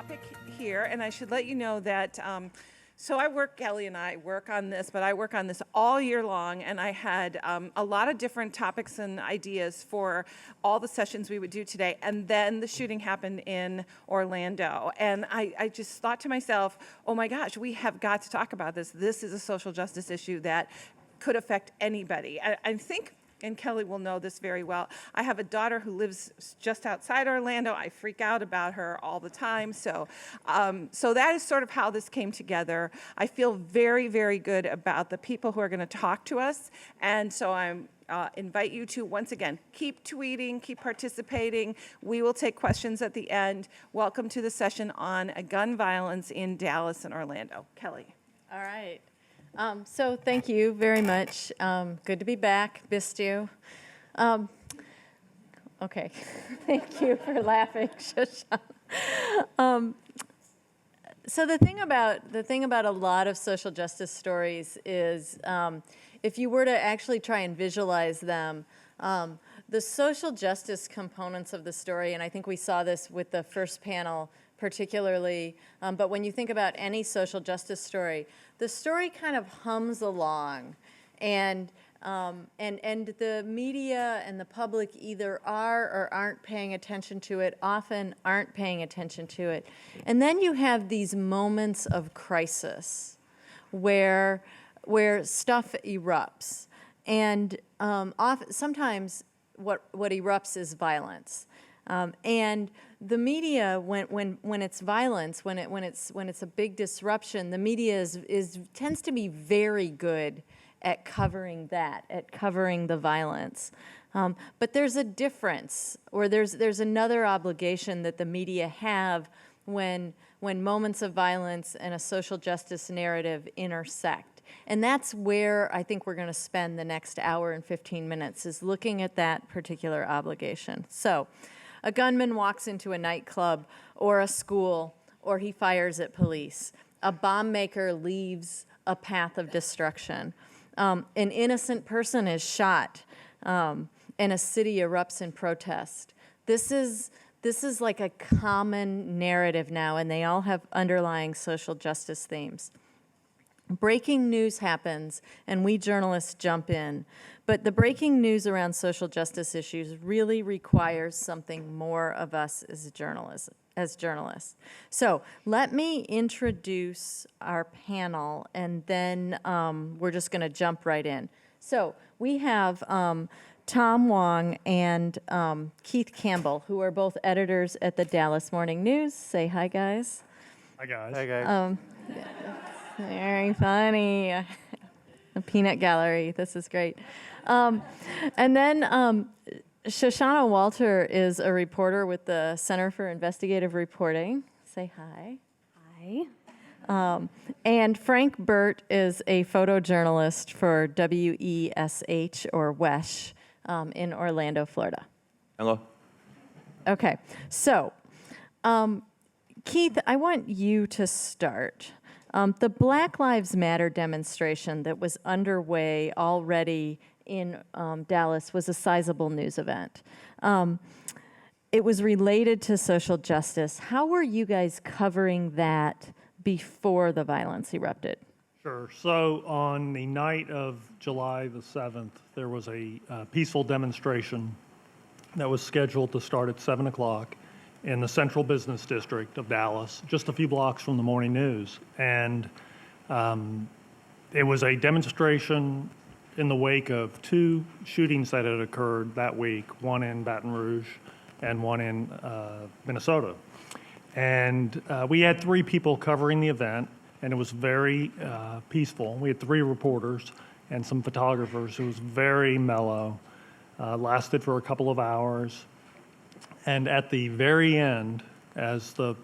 topic here, and I should let you know that, Kelly and I work on this, but I work on this all year long, and I had a lot of different topics and ideas for all the sessions we would do today, and then the shooting happened in Orlando, and I just thought to myself, oh my gosh, we have got to talk about this. This is a social justice issue that could affect anybody. I think, and Kelly will know this very well, I have a daughter who lives just outside Orlando. I freak out about her all the time. So that is sort of how this came together. I feel very, very good about the people who are going to talk to us. And so I invite you to, once again, keep tweeting, keep participating. We will take questions at the end. Welcome to the session on gun violence in Dallas and Orlando. Kelly. All right. So thank you very much. Good to be back. Missed you. Okay. Thank you for laughing, Shoshana. So the thing about a lot of social justice stories is, if you were to actually try and visualize them, the social justice components of the story, and I think we saw this with the first panel particularly, but when you think about any social justice story, the story kind of hums along, and the media and the public either are or aren't paying attention to it, often aren't paying attention to it. And then you have these moments of crisis where stuff erupts. And sometimes what erupts is violence. And the media, when it's violence, when it's a big disruption, the media tends to be very good at covering that, at covering the violence. But there's a difference, or there's another obligation that the media have when moments of violence and a social justice narrative intersect. And that's where I think we're going to spend the next hour and 15 minutes, is looking at that particular obligation. So, a gunman walks into a nightclub or a school, or he fires at police. A bomb maker leaves a path of destruction. An innocent person is shot, and a city erupts in protest. This is like a common narrative now, and they all have underlying social justice themes. Breaking news happens, and we journalists jump in. But the breaking news around social justice issues really requires something more of us as journalists. So let me introduce our panel, and then we're just going to jump right in. So we have Tom Wong and Keith Campbell, who are both editors at the Dallas Morning News. Say hi, guys. Hi, guys. Hi, guys. Very funny. A peanut gallery. This is great. And then Shoshana Walter is a reporter with the Center for Investigative Reporting. Say hi. Hi. And Frank Burt is a photojournalist for WESH or WESH in Orlando, Florida. Hello. Okay. So, Keith, I want you to start. The Black Lives Matter demonstration that was underway already in Dallas was a sizable news event. It was related to social justice. How were you guys covering that before the violence erupted? Sure. So on the night of July the 7th, there was a peaceful demonstration that was scheduled to start at 7 o'clock in the central business district of Dallas, just a few blocks from the morning news. And it was a demonstration in the wake of two shootings that had occurred that week, one in Baton Rouge and one in Minnesota. And we had three people covering the event, and it was very peaceful. We had three reporters and some photographers. It was very mellow, lasted for a couple of hours. And at the very end, as the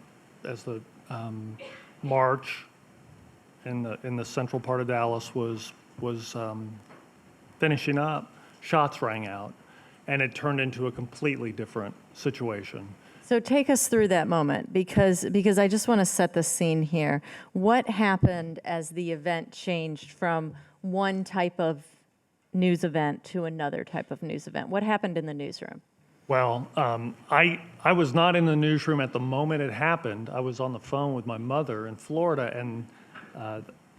march in the central part of Dallas was finishing up, shots rang out, and it turned into a completely different situation. So take us through that moment, because I just want to set the scene here. What happened as the event changed from one type of news event to another type of news event? What happened in the newsroom? Well, I was not in the newsroom at the moment it happened. I was on the phone with my mother in Florida, and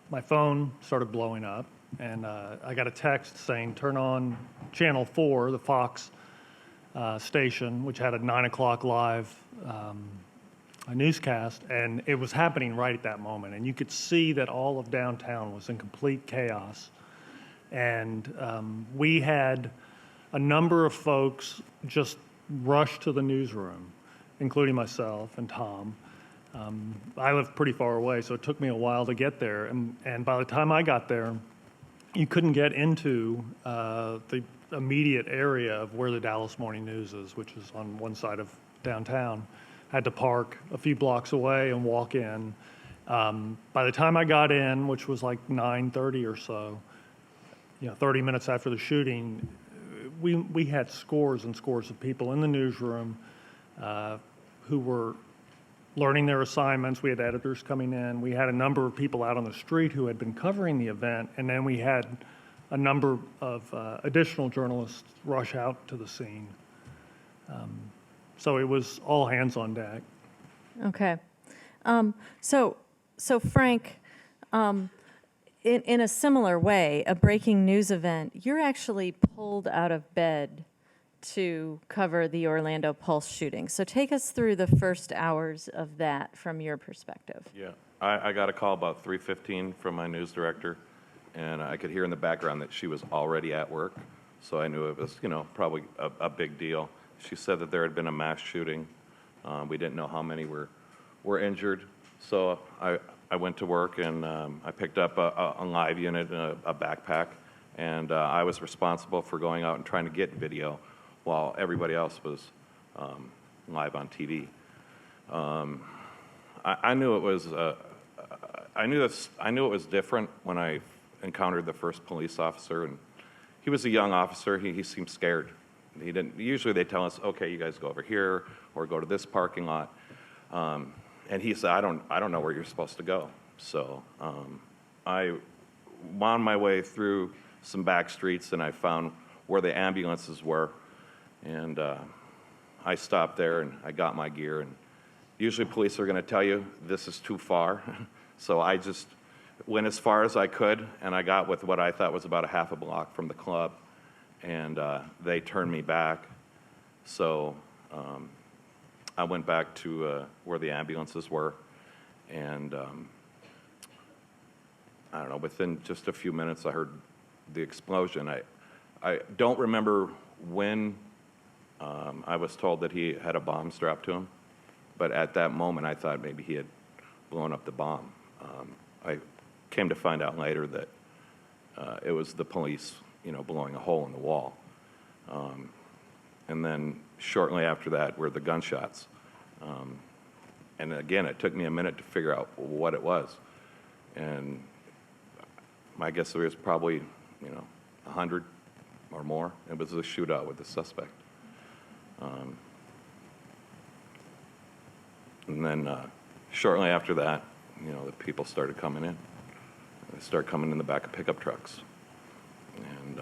my phone started blowing up, and I got a text saying, turn on Channel 4, the Fox station, which had a 9 o'clock live a newscast, and it was happening right at that moment. And you could see that all of downtown was in complete chaos. And we had a number of folks just rush to the newsroom, including myself and Tom. I live pretty far away, so it took me a while to get there. And by the time I got there, you couldn't get into the immediate area of where the Dallas Morning News is, which is on one side of downtown. Had to park a few blocks away and walk in. By the time I got in, which was like 9:30 or so, 30 minutes after the shooting, we had scores and scores of people in the newsroom who were learning their assignments. We had editors coming in. We had a number of people out on the street who had been covering the event, and then we had a number of additional journalists rush out to the scene. So it was all hands on deck. Okay. So Frank, in a similar way, a breaking news event, you're actually pulled out of bed to cover the Orlando Pulse shooting. So take us through the first hours of that from your perspective. Yeah, I got a call about 3:15 from my news director, and I could hear in the background that she was already at work, so I knew it was, probably a big deal. She said that there had been a mass shooting. We didn't know how many were injured, so I went to work, and I picked up a live unit and a backpack, and I was responsible for going out and trying to get video while everybody else was live on TV. I knew it was I knew it was different when I encountered the first police officer, and he was a young officer. He seemed scared. He didn't. Usually they tell us, okay, you guys go over here or go to this parking lot. And he said, I don't know where you're supposed to go. So I wound my way through some back streets, and I found where the ambulances were. And I stopped there, and I got my gear. And usually police are going to tell you this is too far. So I just went as far as I could, and I got with what I thought was about a half a block from the club. And they turned me back. So I went back to where the ambulances were, and I don't know, within just a few minutes I heard the explosion. I don't remember when I was told that he had a bomb strapped to him, but at that moment I thought maybe he had blown up the bomb. I came to find out later that it was the police, blowing a hole in the wall. And then shortly after that were the gunshots. And again, it took me a minute to figure out what it was. And I guess there was probably, 100 or more. It was a shootout with the suspect. And then shortly after that, the people started coming in. They started coming in the back of pickup trucks. And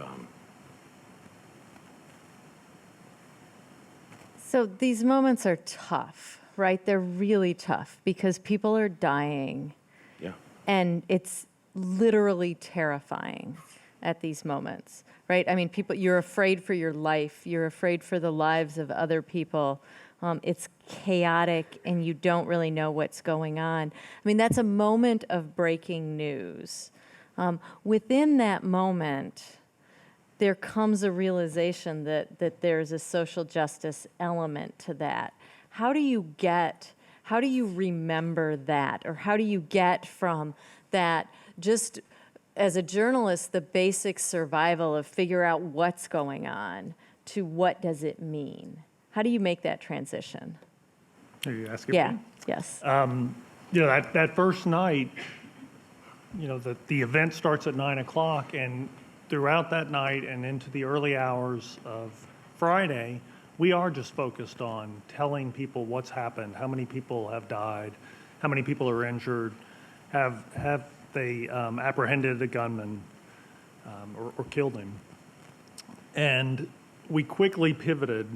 So these moments are tough, right? They're really tough because people are dying, yeah. and it's literally terrifying at these moments, right? I mean, you're afraid for your life. You're afraid for the lives of other people. It's chaotic, and you don't really know what's going on. I mean, that's a moment of breaking news. Within that moment, there comes a realization that there's a social justice element to that. How do you remember that? Or how do you get from that, just as a journalist, the basic survival of figure out what's going on to what does it mean? How do you make that transition? Are you asking Yeah, me? yes. That first night, the event starts at 9 o'clock, and throughout that night and into the early hours of Friday, we are just focused on telling people what's happened, how many people have died, how many people are injured, have they apprehended a gunman or killed him. And we quickly pivoted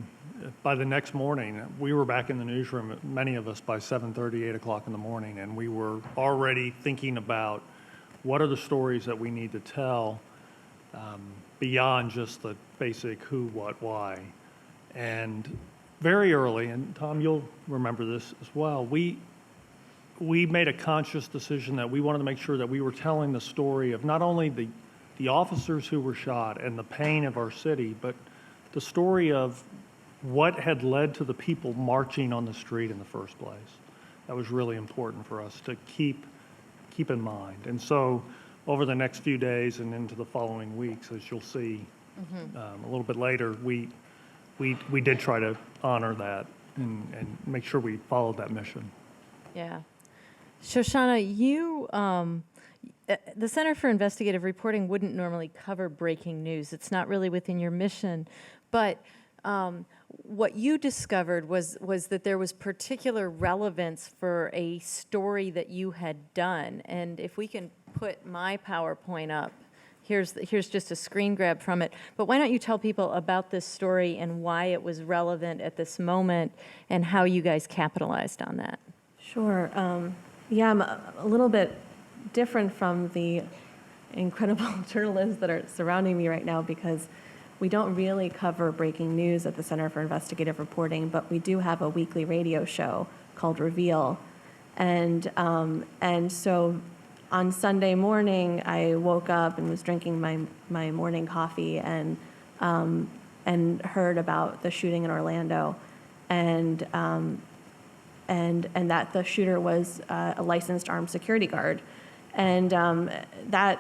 by the next morning, we were back in the newsroom, many of us, by 7:30, 8 o'clock in the morning, and we were already thinking about what are the stories that we need to tell beyond just the basic who, what, why. And very early, and Tom, you'll remember this as well, we made a conscious decision that we wanted to make sure that we were telling the story of not only the officers who were shot and the pain of our city, but the story of what had led to the people marching on the street in the first place. That was really important for us to keep in mind. And so over the next few days and into the following weeks, as you'll see a little bit later, we did try to honor that and make sure we followed that mission. Yeah. Shoshana, the Center for Investigative Reporting wouldn't normally cover breaking news. It's not really within your mission. But what you discovered was that there was particular relevance for a story that you had done. And if we can put my PowerPoint up, here's just a screen grab from it. But why don't you tell people about this story and why it was relevant at this moment and how you guys capitalized on that? Sure. Yeah, I'm a little bit different from the incredible journalists that are surrounding me right now because we don't really cover breaking news at the Center for Investigative Reporting, but we do have a weekly radio show called Reveal. And so on Sunday morning, I woke up and was drinking my morning coffee and heard about the shooting in Orlando, and that the shooter was a licensed armed security guard, and that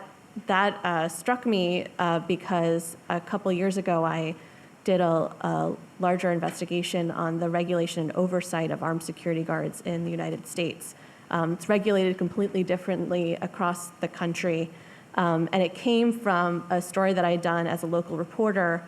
struck me because a couple years ago I did a larger investigation on the regulation and oversight of armed security guards in the United States. It's regulated completely differently across the country, and it came from a story that I had done as a local reporter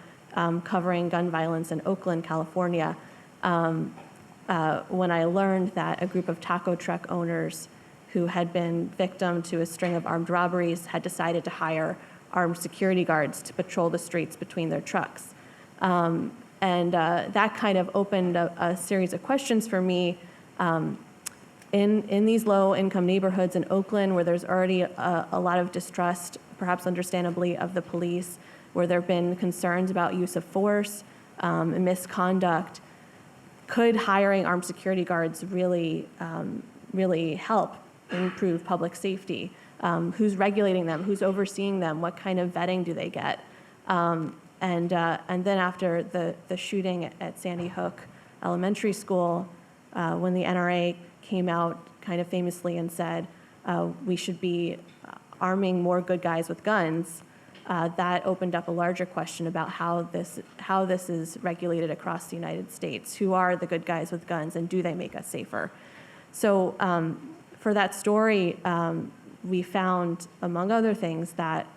covering gun violence in Oakland, California, when I learned that a group of taco truck owners who had been victim to a string of armed robberies had decided to hire armed security guards to patrol the streets between their trucks. And that kind of opened a series of questions for me. In these low-income neighborhoods in Oakland, where there's already a lot of distrust, perhaps understandably, of the police, where there have been concerns about use of force and misconduct, could hiring armed security guards really help improve public safety? Who's regulating them? Who's overseeing them? What kind of vetting do they get? And then after the shooting at Sandy Hook Elementary School, when the NRA came out kind of famously and said we should be arming more good guys with guns, that opened up a larger question about how this is regulated across the United States. Who are the good guys with guns, and do they make us safer? So for that story, we found, among other things, that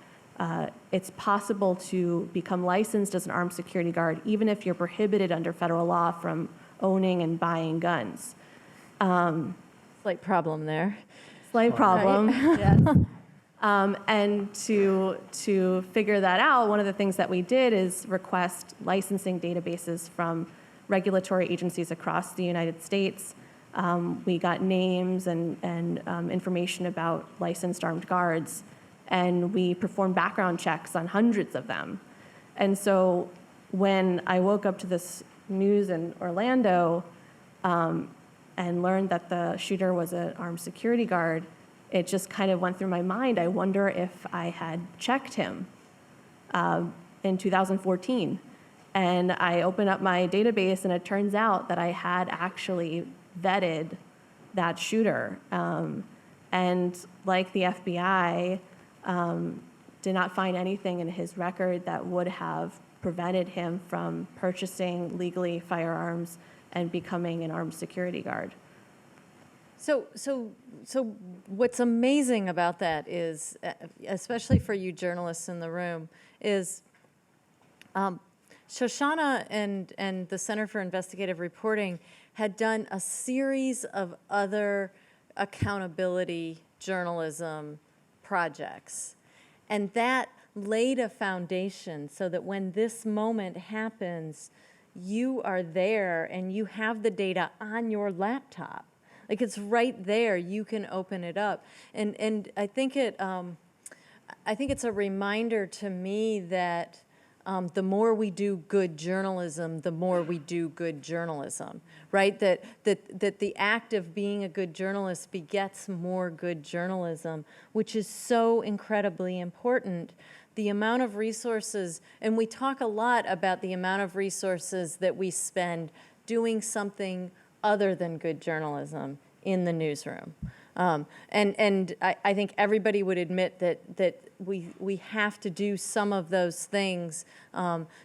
it's possible to become licensed as an armed security guard even if you're prohibited under federal law from owning and buying guns. Slight problem there. Slight problem. Right. Yes. And to figure that out, one of the things that we did is request licensing databases from regulatory agencies across the United States. We got names and information about licensed armed guards, and we performed background checks on hundreds of them. And so when I woke up to this news in Orlando and learned that the shooter was an armed security guard, it just kind of went through my mind. I wonder if I had checked him in 2014. And I opened up my database, and it turns out that I had actually vetted that shooter. And like the FBI, did not find anything in his record that would have prevented him from purchasing legally firearms and becoming an armed security guard. So what's amazing about that is, especially for you journalists in the room, is Shoshana and the Center for Investigative Reporting had done a series of other accountability journalism projects. And that laid a foundation so that when this moment happens, you are there and you have the data on your laptop. Like, it's right there. You can open it up. And I think it's a reminder to me that the more we do good journalism, the more we do good journalism, right? That the act of being a good journalist begets more good journalism, which is so incredibly important. The amount of resources, and we talk a lot about the amount of resources that we spend doing something other than good journalism in the newsroom. And I think everybody would admit that we have to do some of those things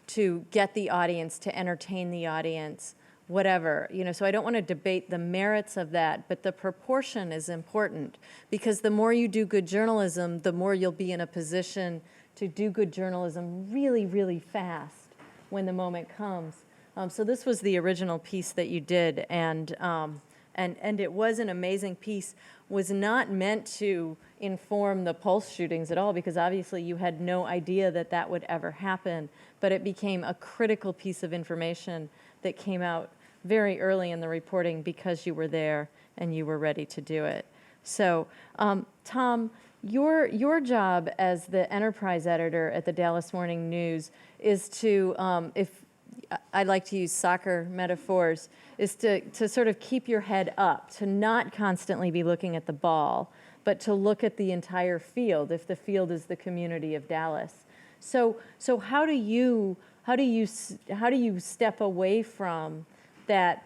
to get the audience, to entertain the audience, whatever. So I don't want to debate the merits of that, but the proportion is important, because the more you do good journalism, the more you'll be in a position to do good journalism really, really fast when the moment comes. So this was the original piece that you did, and it was an amazing piece. Was not meant to inform the Pulse shootings at all, because obviously you had no idea that that would ever happen, but it became a critical piece of information that came out very early in the reporting because you were there and you were ready to do it. So, Tom, your job as the enterprise editor at the Dallas Morning News is to, if I like to use soccer metaphors, is to sort of keep your head up, to not constantly be looking at the ball, but to look at the entire field, if the field is the community of Dallas. So how do you step away from that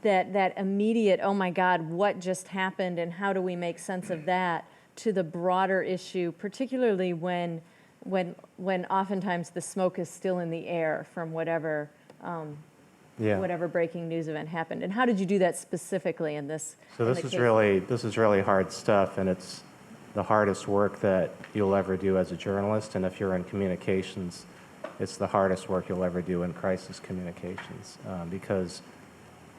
immediate, oh my God, what just happened, and how do we make sense of that, to the broader issue, particularly when oftentimes the smoke is still in the air from whatever whatever breaking news event happened? And how did you do that specifically in this? So this is really hard stuff, and it's the hardest work that you'll ever do as a journalist. And if you're in communications, it's the hardest work you'll ever do in crisis communications, because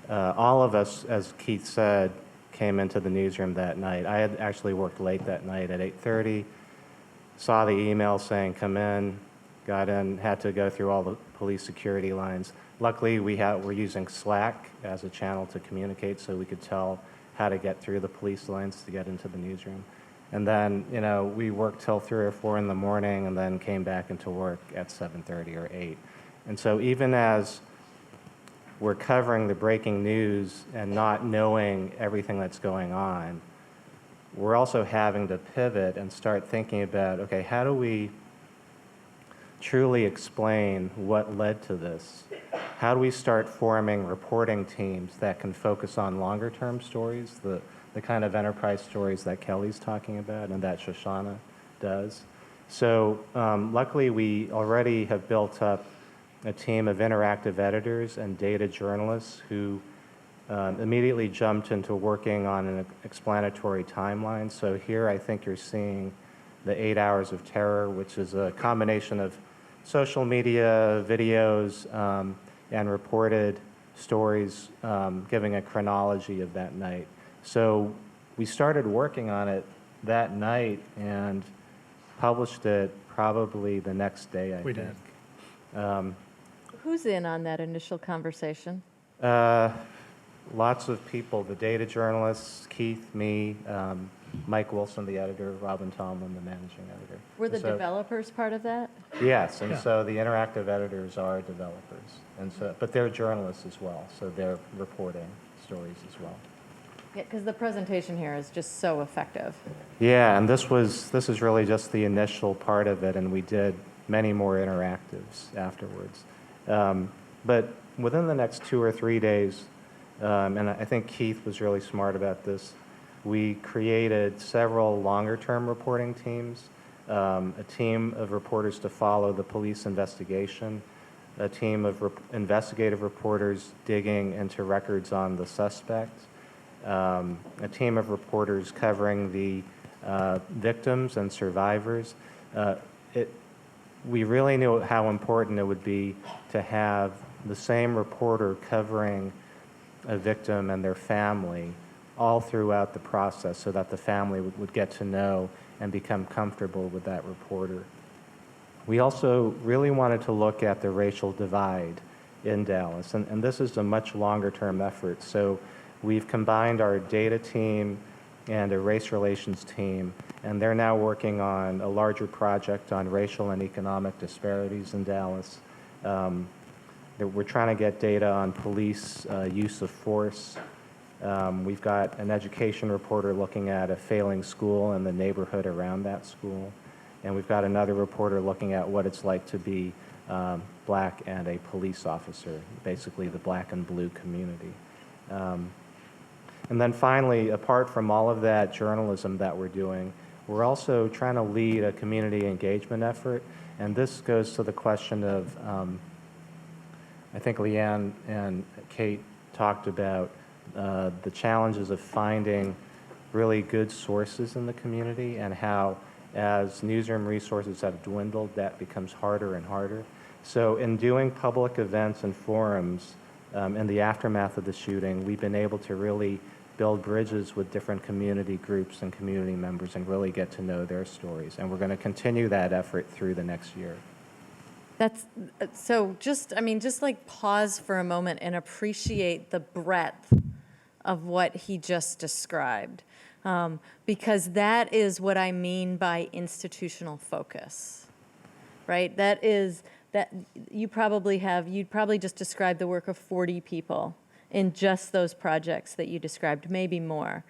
all of us, as Keith said, came into the newsroom that night. I had actually worked late that night at 8:30. Saw the email saying come in, got in, had to go through all the police security lines. Luckily, we're using Slack as a channel to communicate, so we could tell how to get through the police lines to get into the newsroom. And then, we worked till 3 or 4 in the morning, and then came back into work at 7:30 or 8. And so even as we're covering the breaking news and not knowing everything that's going on, we're also having to pivot and start thinking about, okay, how do we truly explain what led to this? How do we start forming reporting teams that can focus on longer term stories, the kind of enterprise stories that Kelly's talking about and that Shoshana does? So luckily we already have built up a team of interactive editors and data journalists who immediately jumped into working on an explanatory timeline. So here I think you're seeing the 8 Hours of Terror, which is a combination of social media, videos, and reported stories giving a chronology of that night. So we started working on it that night and published it probably the next day, I think. We did. Who's in on that initial conversation? Lots of people, the data journalists, Keith, me, Mike Wilson, the editor, Robin Tomlin, the managing editor. Were the And so- developers part of that? Yes, and Yeah. so the interactive editors are developers, and so, but they're journalists as well, so they're reporting stories as well. Yeah, because the presentation here is just so effective. Yeah, and this is really just the initial part of it, and we did many more interactives afterwards. But within the next 2 or 3 days, and I think Keith was really smart about this, we created several longer-term reporting teams, a team of reporters to follow the police investigation, a team of investigative reporters digging into records on the suspect, a team of reporters covering the victims and survivors. We really knew how important it would be to have the same reporter covering a victim and their family all throughout the process, so that the family would get to know and become comfortable with that reporter. We also really wanted to look at the racial divide in Dallas. And this is a much longer-term effort. So we've combined our data team and a race relations team, and they're now working on a larger project on racial and economic disparities in Dallas. We're trying to get data on police use of force. We've got an education reporter looking at a failing school and the neighborhood around that school. And we've got another reporter looking at what it's like to be black and a police officer, basically the black and blue community. And then finally, apart from all of that journalism that we're doing, we're also trying to lead a community engagement effort. And this goes to the question of, I think Leanne and Kate talked about the challenges of finding really good sources in the community, and how as newsroom resources have dwindled, that becomes harder and harder. So in doing public events and forums in the aftermath of the shooting, we've been able to really build bridges with different community groups and community members and really get to know their stories. And we're going to continue that effort through the next year. That's so just like pause for a moment and appreciate the breadth of what he just described, because that is what I mean by institutional focus, right? That you'd probably just described the work of 40 people in just those projects that you described, maybe more.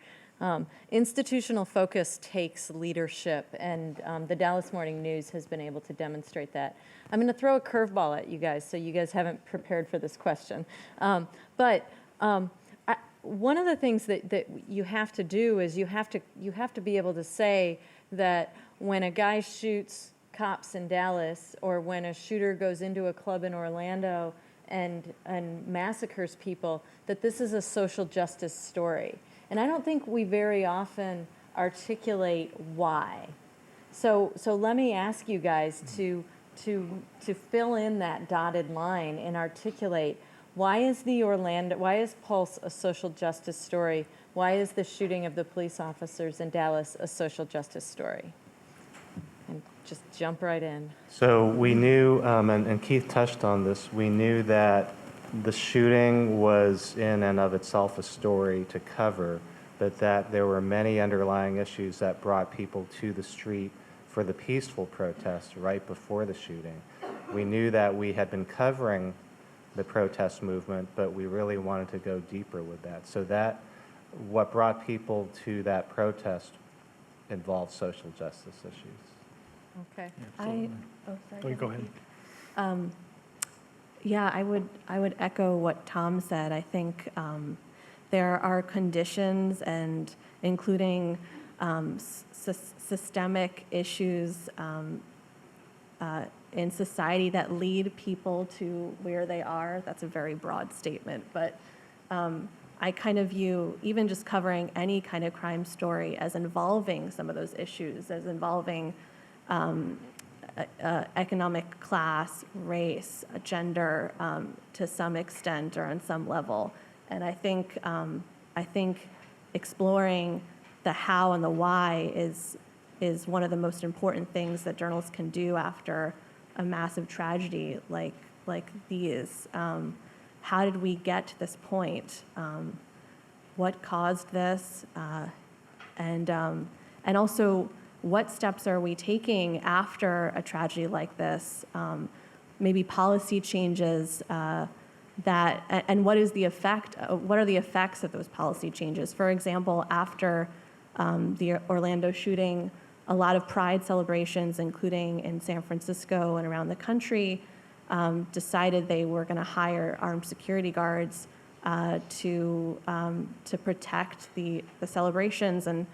Institutional focus takes leadership, and the Dallas Morning News has been able to demonstrate that. I'm going to throw a curveball at you guys, so you guys haven't prepared for this question. One of the things that you have to do is you have to be able to say that when a guy shoots cops in Dallas, or when a shooter goes into a club in Orlando and massacres people, that this is a social justice story. And I don't think we very often articulate why. So let me ask you guys to fill in that dotted line and articulate, why is Pulse a social justice story? Why is the shooting of the police officers in Dallas a social justice story? And just jump right in. So we knew, and Keith touched on this, we knew that the shooting was in and of itself a story to cover, but that there were many underlying issues that brought people to the street for the peaceful protest right before the shooting. We knew that we had been covering the protest movement, but we really wanted to go deeper with that. So that what brought people to that protest involved social justice issues. Okay. Sorry. Go ahead. Yeah, I would echo what Tom said. I think there are conditions, and including systemic issues in society that lead people to where they are. That's a very broad statement, but I kind of view even just covering any kind of crime story as involving some of those issues, as involving economic class, race, gender, to some extent or on some level. And I think exploring the how and the why is one of the most important things that journalists can do after a massive tragedy like these. How did we get to this point? What caused this? And also, what steps are we taking after a tragedy like this? Maybe policy changes and what is the effect? What are the effects of those policy changes? For example, after the Orlando shooting, a lot of pride celebrations, including in San Francisco and around the country, decided they were going to hire armed security guards to protect the celebrations. And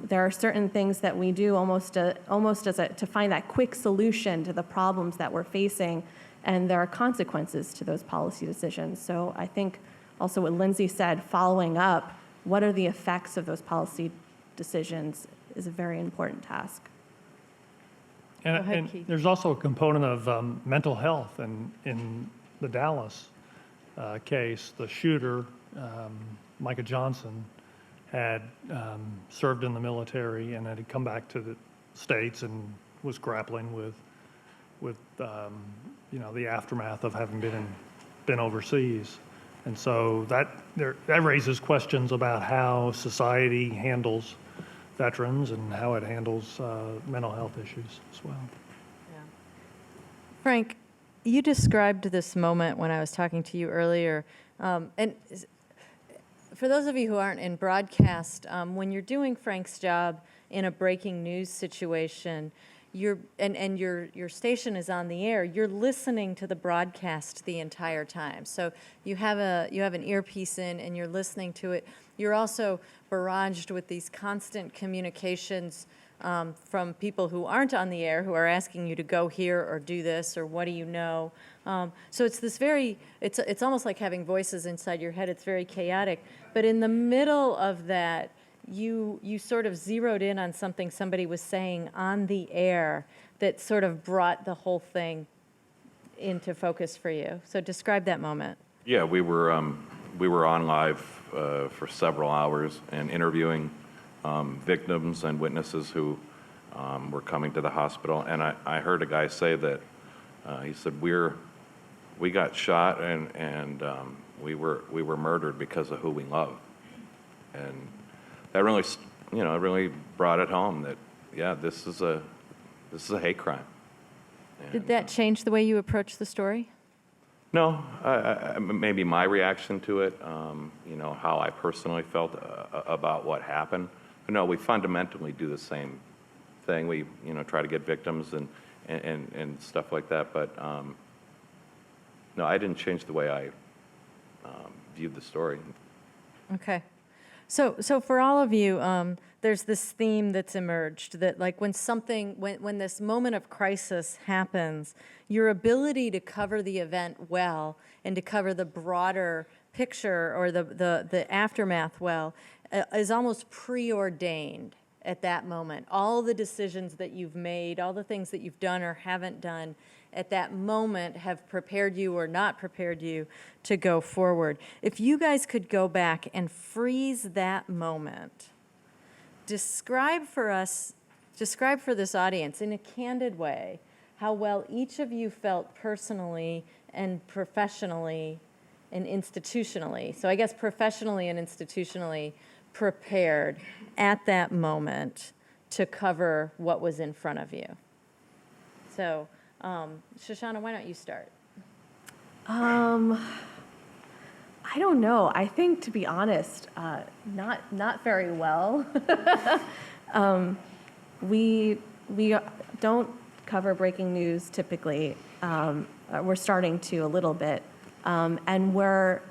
there are certain things that we do almost to find that quick solution to the problems that we're facing, and there are consequences to those policy decisions. So I think also what Lindsay said, following up, what are the effects of those policy decisions is a very important task. And there's also a component of mental health, and in the Dallas case, the shooter, Micah Johnson, had served in the military and had come back to the States and was grappling with the aftermath of having been in been overseas. And so that raises questions about how society handles veterans and how it handles mental health issues as well. Frank, you described this moment when I was talking to you earlier. For those of you who aren't in broadcast, when you're doing Frank's job in a breaking news situation, your station is on the air, you're listening to the broadcast the entire time. So you have an earpiece in and you're listening to it. You're also barraged with these constant communications from people who aren't on the air, who are asking you to go here or do this or what do you know. So it's this it's almost like having voices inside your head. It's very chaotic. But in the middle of that, you sort of zeroed in on something somebody was saying on the air that sort of brought the whole thing into focus for you. So describe that moment. Yeah, we were on live for several hours and interviewing victims and witnesses who were coming to the hospital. And I heard a guy say that he said we got shot and we were murdered because of who we love. And that really, it really brought it home that, yeah, this is a hate crime. And, Did that change the way you approach the story? No, maybe my reaction to it, how I personally felt about what happened. But no, we fundamentally do the same thing. We, try to get victims and stuff like that. But no, I didn't change the way I viewed the story. Okay. So for all of you, there's this theme that's emerged that like when this moment of crisis happens, your ability to cover the event well and to cover the broader picture or the aftermath well is almost preordained at that moment. All the decisions that you've made, all the things that you've done or haven't done at that moment have prepared you or not prepared you to go forward. If you guys could go back and freeze that moment, describe for this audience in a candid way how well each of you felt personally and professionally and institutionally. So I guess professionally and institutionally prepared at that moment to cover what was in front of you. So, Shoshana, why don't you start? I don't know. I think, to be honest, not very well. We don't cover breaking news typically. We're starting to a little bit, and we're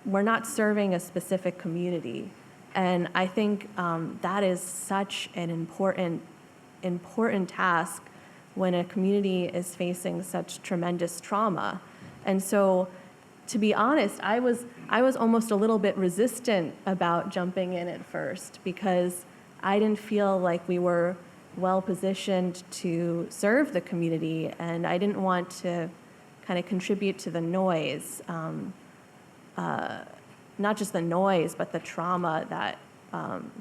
not serving a specific community. And I think that is such an important task when a community is facing such tremendous trauma. And so, to be honest, I was almost a little bit resistant about jumping in at first because I didn't feel like we were well positioned to serve the community, and I didn't want to kind of contribute to the noise, not just the noise, but the trauma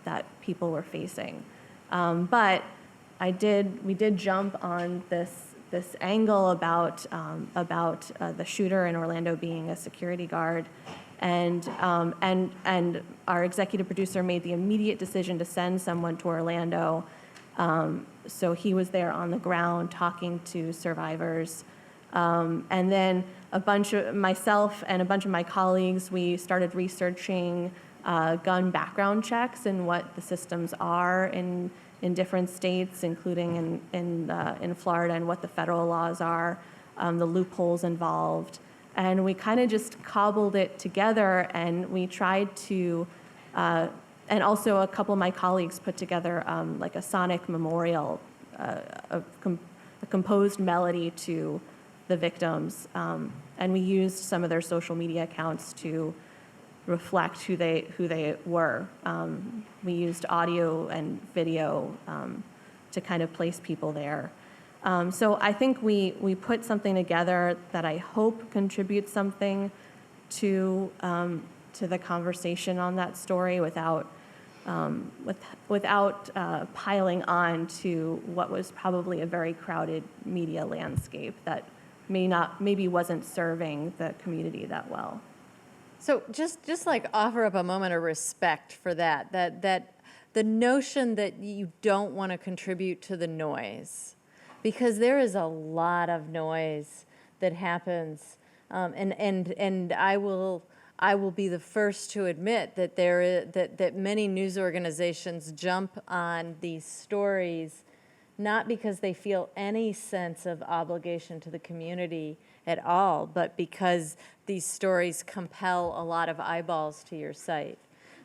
that people were facing. But we did jump on this angle about the shooter in Orlando being a security guard, and our executive producer made the immediate decision to send someone to Orlando. So he was there on the ground talking to survivors, and then myself and a bunch of my colleagues, we started researching gun background checks and what the systems are in different states, including in Florida, and what the federal laws are, the loopholes involved. And we kind of just cobbled it together, and we tried to, and also a couple of my colleagues put together like a sonic memorial, a composed melody to the victims. And we used some of their social media accounts to reflect who they were. We used audio and video to kind of place people there. So I think we put something together that I hope contributes something to the conversation on that story without piling on to what was probably a very crowded media landscape that maybe wasn't serving the community that well. So just like offer up a moment of respect for that the notion that you don't want to contribute to the noise, because there is a lot of noise that happens, and I will be the first to admit that that many news organizations jump on these stories not because they feel any sense of obligation to the community at all, but because these stories compel a lot of eyeballs to your site.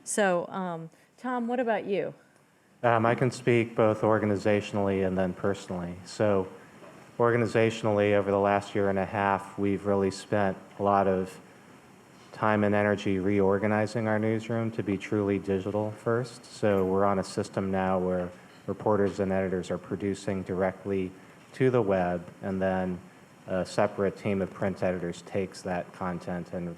So, Tom, what about you? I can speak both organizationally and then personally. So organizationally, over the last year and a half, we've really spent a lot of time and energy reorganizing our newsroom to be truly digital first. So we're on a system now where reporters and editors are producing directly to the web, and then a separate team of print editors takes that content and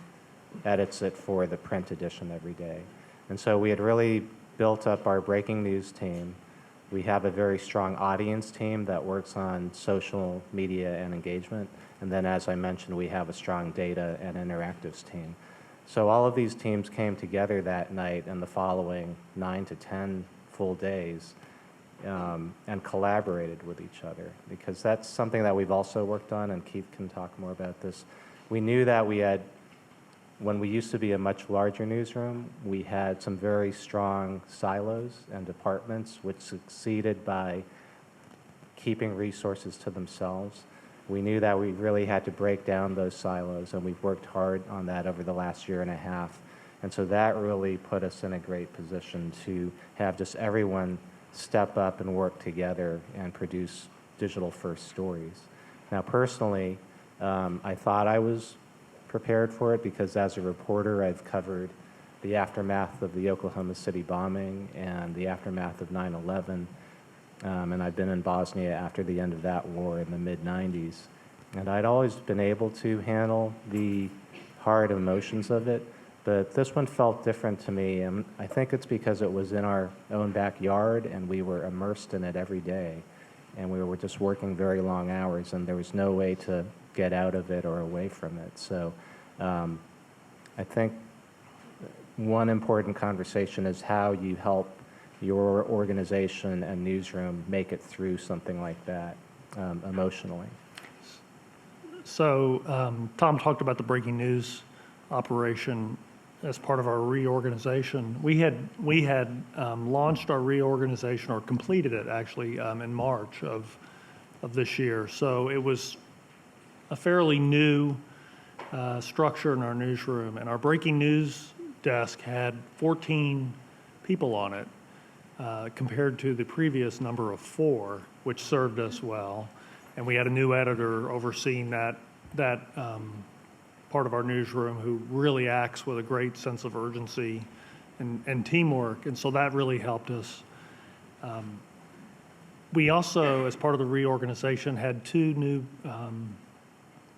edits it for the print edition every day. And so we had really built up our breaking news team. We have a very strong audience team that works on social media and engagement. And then, as I mentioned, we have a strong data and interactives team. So all of these teams came together that night and the following 9 to 10 full days and collaborated with each other, because that's something that we've also worked on, and Keith can talk more about this. We knew that when we used to be a much larger newsroom, we had some very strong silos and departments which succeeded by keeping resources to themselves. We knew that we really had to break down those silos, and we've worked hard on that over the last year and a half. And so that really put us in a great position to have just everyone step up and work together and produce digital-first stories. Now, personally, I thought I was prepared for it because as a reporter, I've covered the aftermath of the Oklahoma City bombing and the aftermath of 9/11, and I've been in Bosnia after the end of that war in the mid-90s. And I'd always been able to handle the hard emotions of it, but this one felt different to me, and I think it's because it was in our own backyard and we were immersed in it every day, and we were just working very long hours, and there was no way to get out of it or away from it. So I think one important conversation is how you help your organization and newsroom make it through something like that emotionally. So Tom talked about the breaking news operation as part of our reorganization. We had launched our reorganization, or completed it actually, in March of this year. So it was a fairly new structure in our newsroom, and our breaking news desk had 14 people on it, compared to the previous number of 4, which served us well. And we had a new editor overseeing that part of our newsroom who really acts with a great sense of urgency and teamwork, and so that really helped us. We also, as part of the reorganization, had 2 new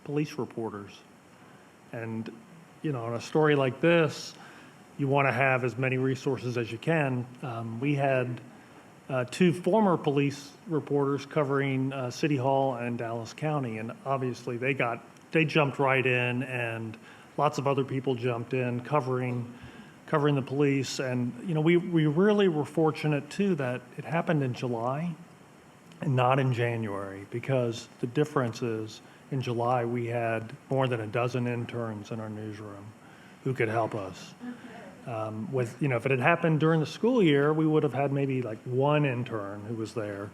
police reporters. And, you know, on a story like this, you want to have as many resources as you can. We had 2 former police reporters covering City Hall and Dallas County, and obviously they jumped right in, and lots of other people jumped in covering the police. And you know, we really were fortunate too that it happened in July and not in January, because the difference is in July we had more than a dozen interns in our newsroom who could help us. If it had happened during the school year, we would have had maybe like 1 intern who was there.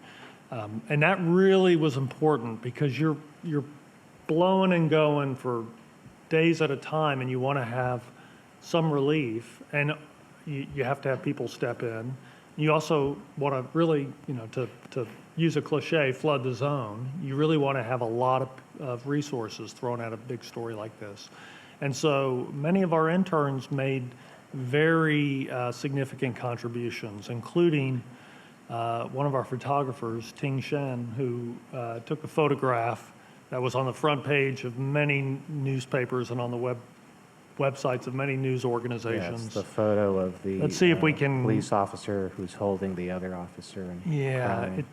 And that really was important, because you're blowing and going for days at a time, and you want to have some relief, and you have to have people step in. You also want to really, to use a cliche, flood the zone. You really want to have a lot of resources thrown at a big story like this. And so many of our interns made very significant contributions, including one of our photographers, Ting Shen, who took a photograph that was on the front page of many newspapers and on the websites of many news organizations. Yeah, it's the photo of the Let's see if we can, police officer who's holding the other officer. And yeah, crying.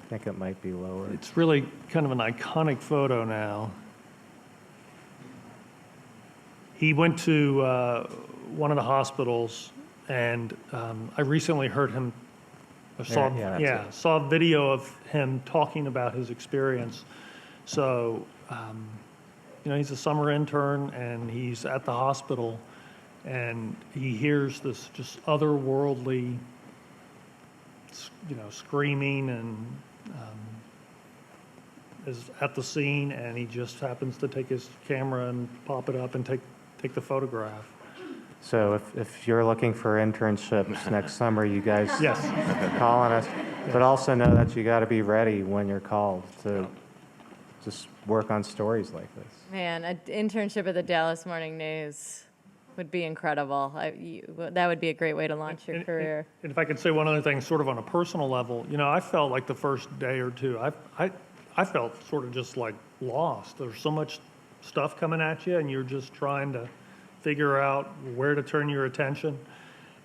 I think it might be lower. It's really kind of an iconic photo now. He went to one of the hospitals, and I recently heard him, saw a video of him talking about his experience. So, he's a summer intern, and he's at the hospital, and he hears this just otherworldly, screaming, and is at the scene, and he just happens to take his camera and pop it up and take the photograph. So if you're looking for internships next summer, you guys Yes. call on us. But also know that you got to be ready when you're called to just work on stories like this. Man, an internship at the Dallas Morning News would be incredible. That would be a great way to launch your career. And if I could say one other thing, sort of on a personal level, I felt like the first day or two, I felt sort of just like lost. There's so much stuff coming at you, and you're just trying to figure out where to turn your attention.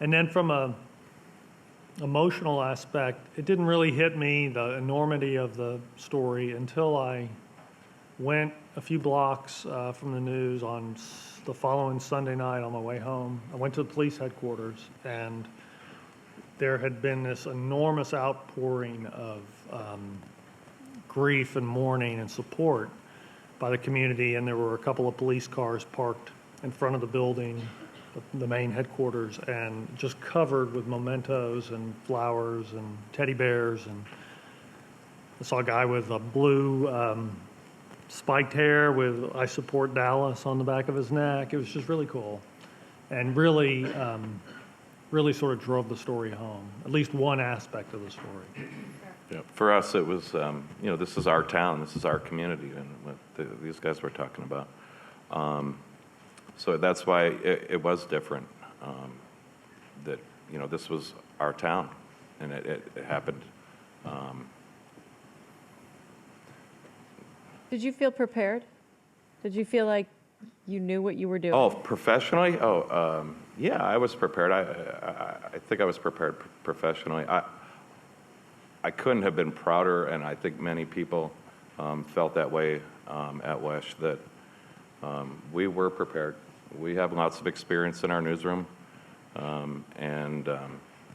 And then from a emotional aspect, it didn't really hit me, the enormity of the story, until I went a few blocks from the news on the following Sunday night on my way home. I went to the police headquarters, and there had been this enormous outpouring of grief and mourning and support by the community, and there were a couple of police cars parked in front of the building, the main headquarters, and just covered with mementos and flowers and teddy bears. And I saw a guy with a blue spiked hair with "I support Dallas" on the back of his neck. It was just really cool, and really sort of drove the story home, at least one aspect of the story. Yeah, for us, it was, this is our town, this is our community, and what these guys were talking about. So that's why it was different, that, this was our town, and it happened. Did you feel prepared? Did you feel like you knew what you were doing? Oh, professionally? Yeah, I was prepared. I think I was prepared professionally. I couldn't have been prouder, and I think many people felt that way at WESH, that we were prepared. We have lots of experience in our newsroom, and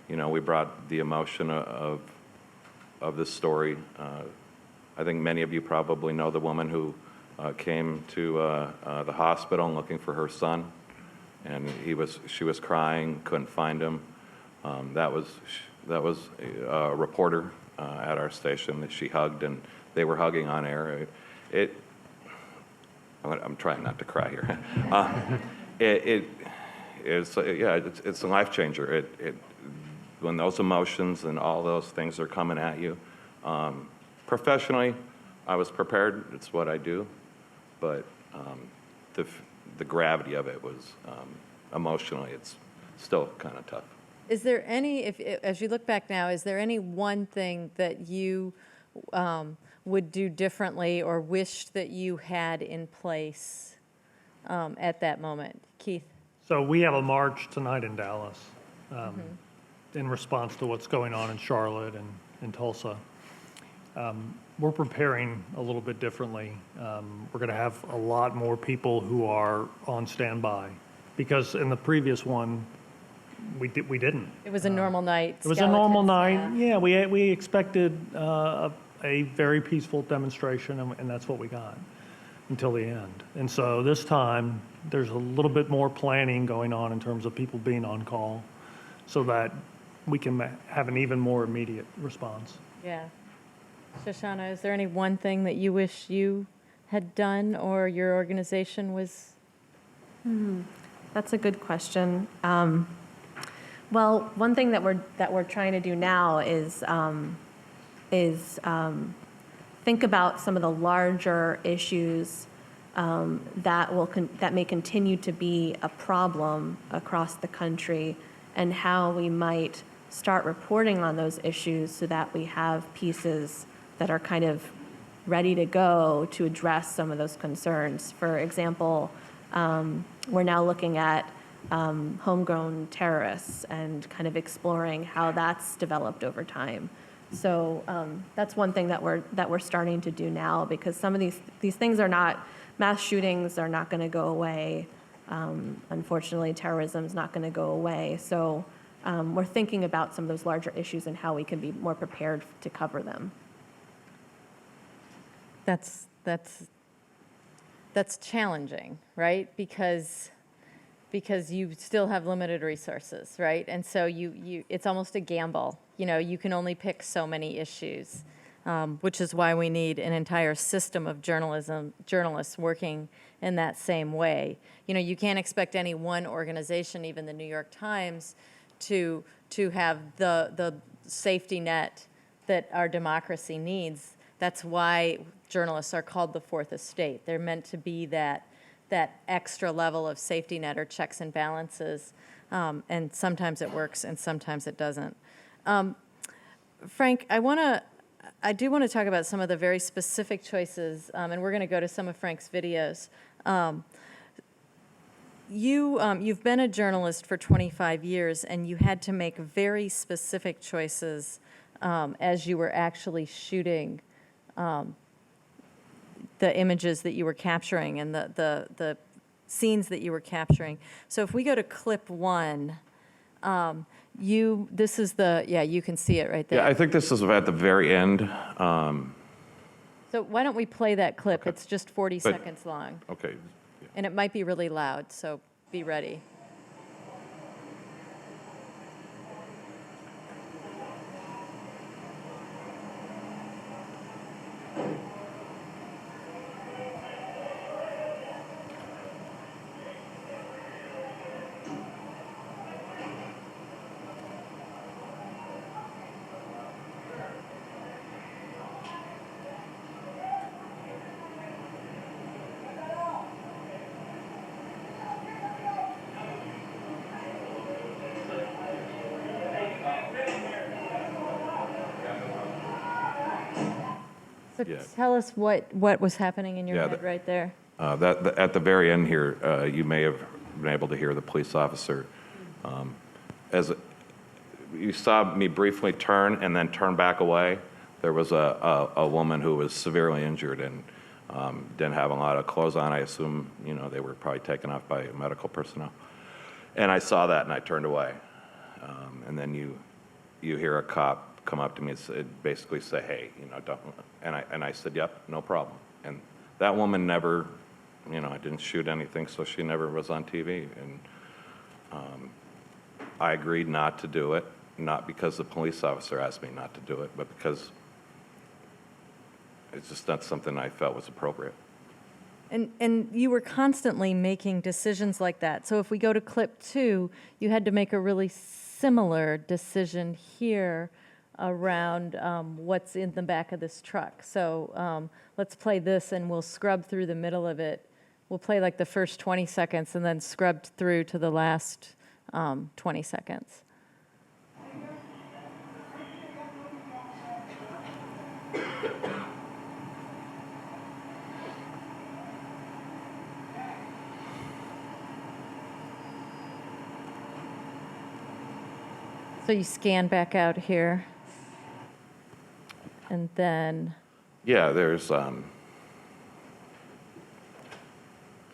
we brought the emotion of this story. I think many of you probably know the woman who came to the hospital looking for her son, and she was crying, couldn't find him. That was a reporter at our station that she hugged, and they were hugging on air. I'm trying not to cry here. It's a life changer. When those emotions and all those things are coming at you. Professionally, I was prepared. It's what I do, but the gravity of it was emotionally. It's still kind of tough. Is there any, as you look back now, is there any one thing that you would do differently or wished that you had in place at that moment? Keith? So we have a march tonight in Dallas in response to what's going on in Charlotte and in Tulsa. We're preparing a little bit differently. We're going to have a lot more people who are on standby, because in the previous one, we didn't. It was a normal night. It was a normal night. Yeah, we expected a very peaceful demonstration, and that's what we got until the end. And so this time, there's a little bit more planning going on in terms of people being on call, so that we can have an even more immediate response. Yeah. Shoshana, is there any one thing that you wish you had done or your organization was? That's a good question. Well, one thing that we're trying to do now is think about some of the larger issues that may continue to be a problem across the country, and how we might start reporting on those issues so that we have pieces that are kind of ready to go to address some of those concerns. For example, we're now looking at homegrown terrorists and kind of exploring how that's developed over time. So that's one thing that we're starting to do now, because some of these things are not, mass shootings are not going to go away. Unfortunately, terrorism is not going to go away. So we're thinking about some of those larger issues and how we can be more prepared to cover them. That's challenging, right? Because you still have limited resources, right? And so it's almost a gamble. You know, you can only pick so many issues, which is why we need an entire system of journalists working in that same way. You know, you can't expect any one organization, even the New York Times, to have the safety net that our democracy needs. That's why journalists are called the fourth estate. They're meant to be that extra level of safety net or checks and balances, and sometimes it works and sometimes it doesn't. Frank, I do want to talk about some of the very specific choices, and we're going to go to some of Frank's videos. You've been a journalist for 25 years, and you had to make very specific choices as you were actually shooting the images that you were capturing and the scenes that you were capturing. So if we go to clip 1, this is you can see it right there. Yeah, I think this is at the very end. So why don't we play that clip? Okay. It's just 40 seconds long. Okay. And it might be really loud, so be ready. So Yeah. tell us what was happening in your Yeah, head right there. At the very end here, you may have been able to hear the police officer. As you saw me briefly turn and then turn back away, there was a woman who was severely injured and didn't have a lot of clothes on. I assume, you know, they were probably taken off by medical personnel. And I saw that and I turned away. And then you hear a cop come up to me and basically say, "Hey, you know, don't." And I said, "Yep, no problem." And that woman never, you know, I didn't shoot anything, so she never was on TV. And I agreed not to do it, not because the police officer asked me not to do it, but because it's just not something I felt was appropriate. And you were constantly making decisions like that. So if we go to clip 2, you had to make a really similar decision here around what's in the back of this truck. So let's play this and we'll scrub through the middle of it. We'll play like the first 20 seconds and then scrub through to the last 20 seconds. So you scan back out here, and then, Yeah, there's, do you want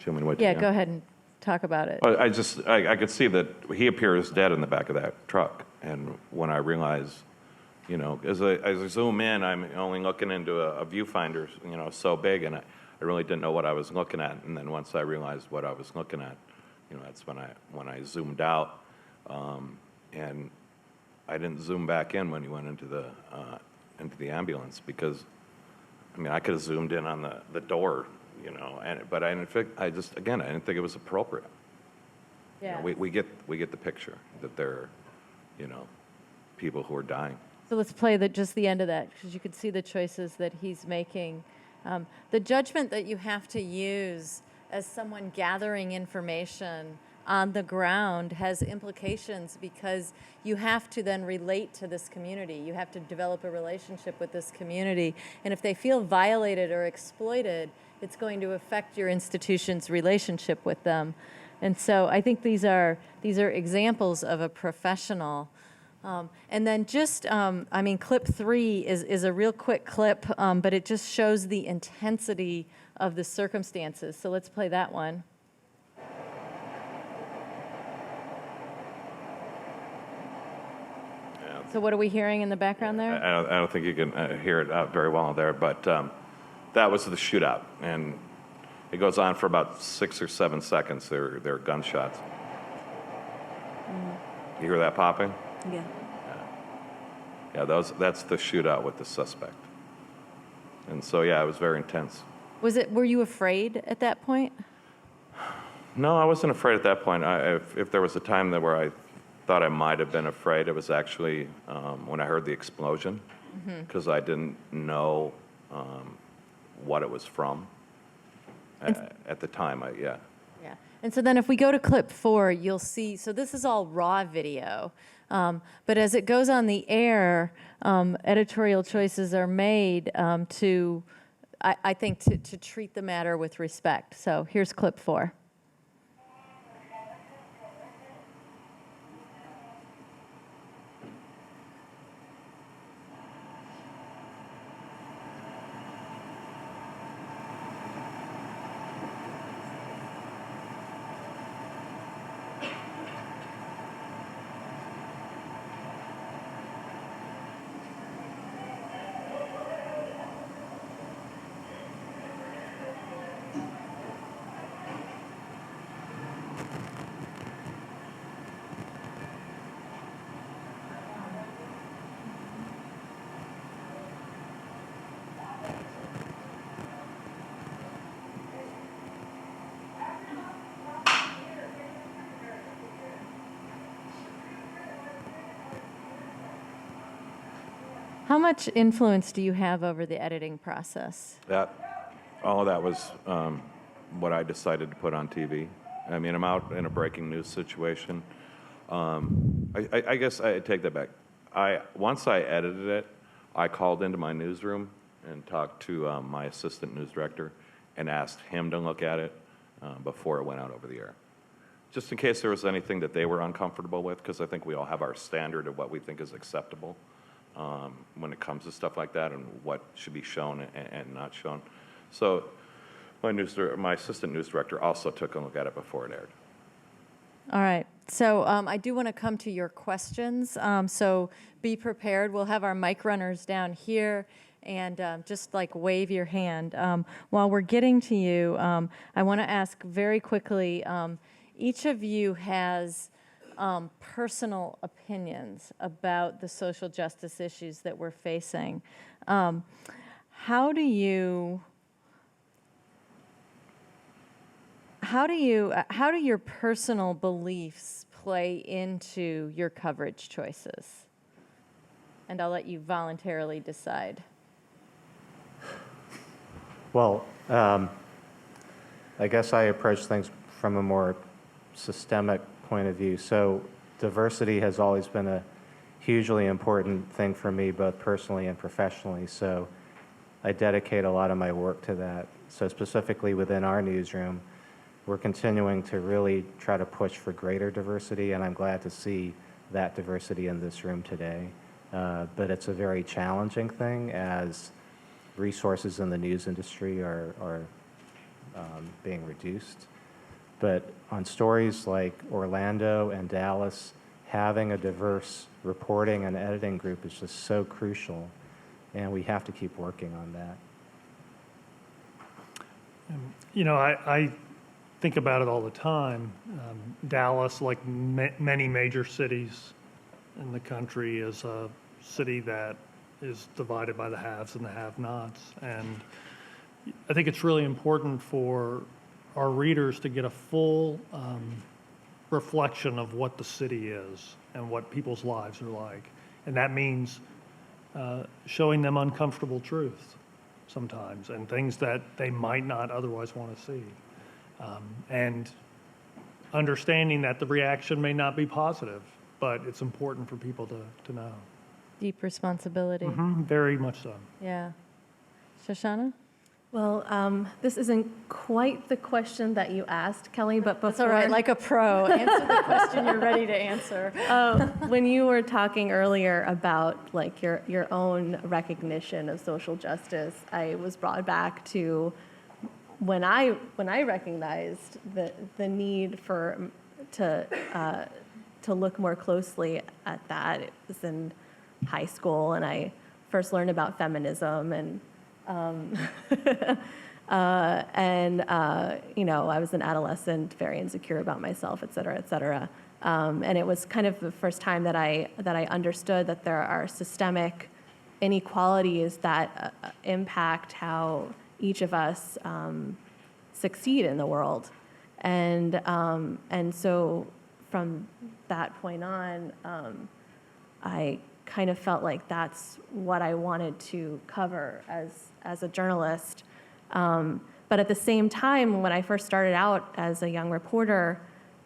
me to wait till yeah, the go end? ahead and talk about it. I could see that he appears dead in the back of that truck. And when I realized, you know, as I zoom in, I'm only looking into a viewfinder, you know, so big, and I really didn't know what I was looking at. And then once I realized what I was looking at, you know, that's when I zoomed out. And I didn't zoom back in when he went into the ambulance because, I mean, I could have zoomed in on the door, you know, but I didn't think it was appropriate. Yeah. You know, we get the picture that there are, you know, people who are dying. So let's play just the end of that, because you could see the choices that he's making. The judgment that you have to use as someone gathering information on the ground has implications because you have to then relate to this community. You have to develop a relationship with this community. And if they feel violated or exploited, it's going to affect your institution's relationship with them. And so I think these are examples of a professional And then just, I mean, clip 3 is a real quick clip, but it just shows the intensity of the circumstances. So let's play that one. So what are we hearing in the background there? I don't think you can hear it out very well there, but that was the shootout, and it goes on for about 6 or 7 seconds. There are gunshots. You hear that popping? Yeah. Yeah, that's the shootout with the suspect. And so, yeah, it was very intense. Were you afraid at that point? No, I wasn't afraid at that point. If there was a time where I thought I might have been afraid, it was actually when I heard the explosion, because I didn't know what it was from at the time. Yeah. Yeah. And so then if we go to clip 4, you'll see, so this is all raw video. But as it goes on the air, editorial choices are made to, I think, to treat the matter with respect. So here's clip 4. How much influence do you have over the editing process? All of that was what I decided to put on TV. I mean, I'm out in a breaking news situation. I guess I take that back. Once I edited it, I called into my newsroom and talked to my assistant news director and asked him to look at it before it went out over the air, just in case there was anything that they were uncomfortable with, because I think we all have our standard of what we think is acceptable when it comes to stuff like that and what should be shown and not shown. So my assistant news director also took a look at it before it aired. All right. So I do want to come to your questions. So be prepared. We'll have our mic runners down here, and just like wave your hand. While we're getting to you, I want to ask very quickly, each of you has personal opinions about the social justice issues that we're facing. How do your personal beliefs play into your coverage choices? And I'll let you voluntarily decide. Well, I guess I approach things from a more systemic point of view. So diversity has always been a hugely important thing for me, both personally and professionally. So I dedicate a lot of my work to that. So specifically within our newsroom, we're continuing to really try to push for greater diversity, and I'm glad to see that diversity in this room today. But it's a very challenging thing as resources in the news industry are being reduced. But on stories like Orlando and Dallas, having a diverse reporting and editing group is just so crucial, and we have to keep working on that. You know, I think about it all the time. Dallas, like many major cities in the country, is a city that is divided by the haves and the have-nots. And I think it's really important for our readers to get a full reflection of what the city is and what people's lives are like. And that means showing them uncomfortable truths sometimes and things that they might not otherwise want to see. And understanding that the reaction may not be positive, but it's important for people to know. Deep responsibility. Very much so. Yeah. Shoshana? Well, this isn't quite the question that you asked, Kelly, but before... That's all right, like a pro. Answer the question you're ready to answer. When you were talking earlier about like your own recognition of social justice, I was brought back to when I recognized the need to look more closely at that. It was in high school, and I first learned about feminism, and I was an adolescent, very insecure about myself, et cetera, et cetera. And it was kind of the first time that I understood that there are systemic inequalities that impact how each of us succeed in the world. And so from that point on, I kind of felt like that's what I wanted to cover as a journalist. But at the same time, when I first started out as a young reporter,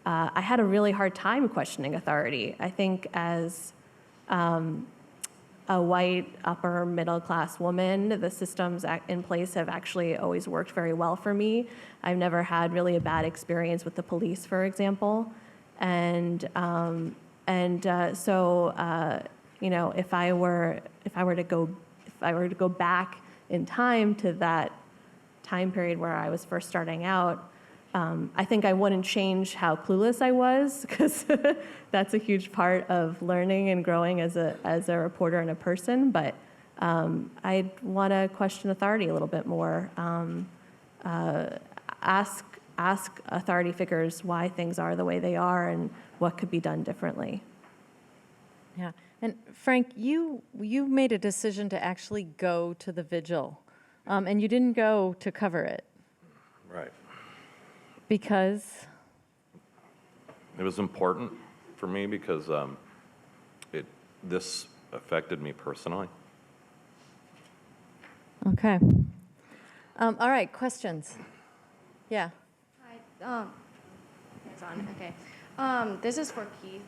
I had a really hard time questioning authority. I think as a white upper middle class woman, the systems in place have actually always worked very well for me. I've never had really a bad experience with the police, for example. And so if I were to go back in time to that time period where I was first starting out, I think I wouldn't change how clueless I was, because that's a huge part of learning and growing as a reporter and a person. But I'd want to question authority a little bit more. Ask authority figures why things are the way they are and what could be done differently. Yeah, and Frank, you made a decision to actually go to the vigil, and you didn't go to cover it. Right. Because? It was important for me because this affected me personally. Okay. All right, questions? Yeah. Hi. It's on. Okay. This is for Keith.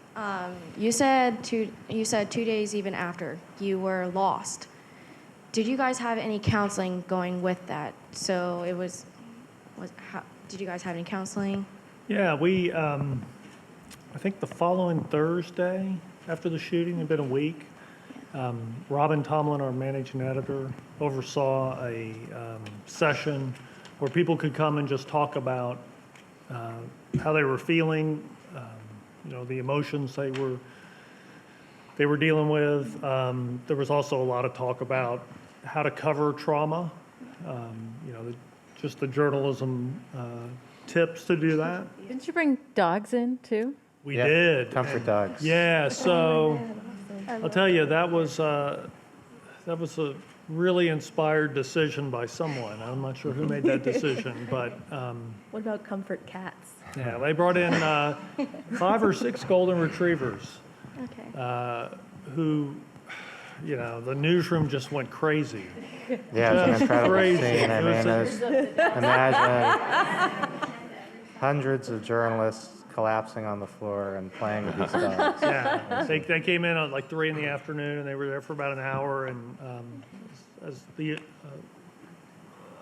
You said 2 days even after you were lost. Did you guys have any counseling going with that? So it was how, did you guys have any counseling? Yeah, we, I think the following Thursday after the shooting, it had been a week, Robin Tomlin, our managing editor, oversaw a session where people could come and just talk about how they were feeling, the emotions they were dealing with. There was also a lot of talk about how to cover trauma, just the journalism tips to do that. Didn't you bring dogs in too? We Yeah, did. comfort dogs. Yeah, so I'll tell you, that was a really inspired decision by someone. I'm not sure who made that decision, but What about comfort cats? yeah, they brought in 5 or 6 golden retrievers Okay. who, the newsroom just went crazy. Yeah, it was an Just incredible crazy. scene. I It mean, was imagine hundreds of journalists collapsing on the floor and playing with these dogs. Yeah, they came in at like 3 in the afternoon, and they were there for about an hour. And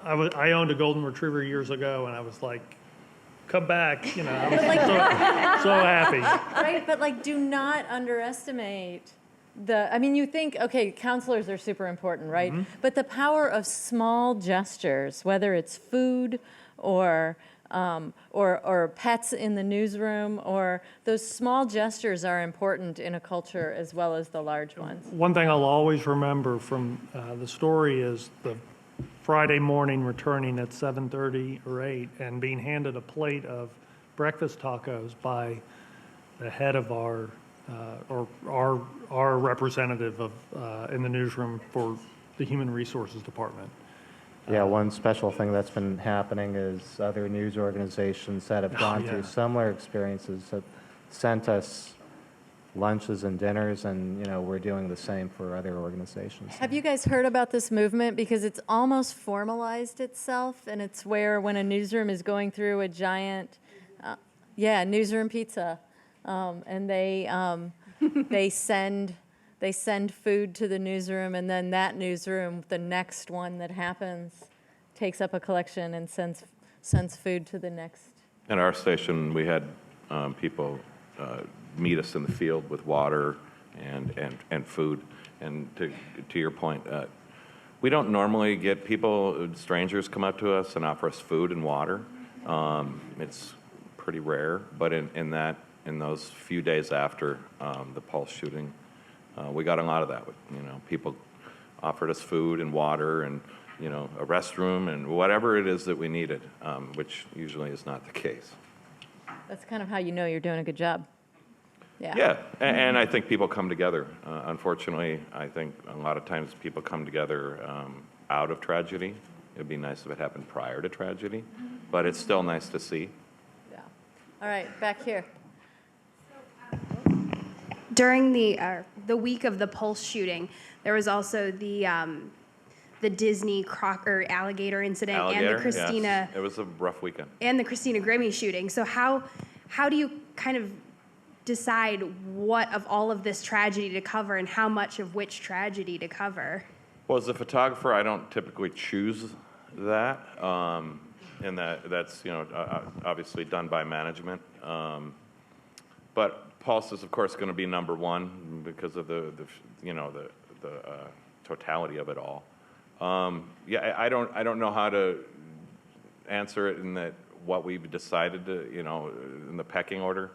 I owned a golden retriever years ago, and I was like, "Come back!" I was so happy. Right, but do not underestimate you think, okay, counselors are super important, right? Mm-hmm. But the power of small gestures, whether it's food or pets in the newsroom, or those small gestures are important in a culture as well as the large ones. One thing I'll always remember from the story is the Friday morning returning at 7:30 or 8 and being handed a plate of breakfast tacos by the head of our representative in the newsroom for the Human Resources Department. Yeah, one special thing that's been happening is other news organizations that have gone through similar experiences have sent us lunches and dinners, and we're doing the same for other organizations. Have you guys heard about this movement? Because it's almost formalized itself, and it's where when a newsroom is going through a giant, newsroom pizza, and they send food to the newsroom, and then that newsroom, the next one that happens, takes up a collection and sends food to the next. At our station, we had people meet us in the field with water and food. And to your point, we don't normally get people, strangers come up to us and offer us food and water. It's pretty rare, but in those few days after the Pulse shooting, we got a lot of that. People offered us food and water and a restroom and whatever it is that we needed, which usually is not the case. That's kind of how you know you're doing a good job. Yeah. Yeah, and I think people come together. Unfortunately, I think a lot of times people come together out of tragedy. It'd be nice if it happened prior to tragedy, but it's still nice to see. Yeah. All right, back here. During the week of the Pulse shooting, there was also the Disney croc alligator incident and the Christina. Yes. It was a rough weekend. And the Christina Grimmie shooting. So how do you kind of decide what of all of this tragedy to cover and how much of which tragedy to cover? Well, as a photographer, I don't typically choose that, and that's obviously done by management. But Pulse is, of course, going to be number one because of the totality of it all. I don't know how to answer it in that what we've decided to, in the pecking order.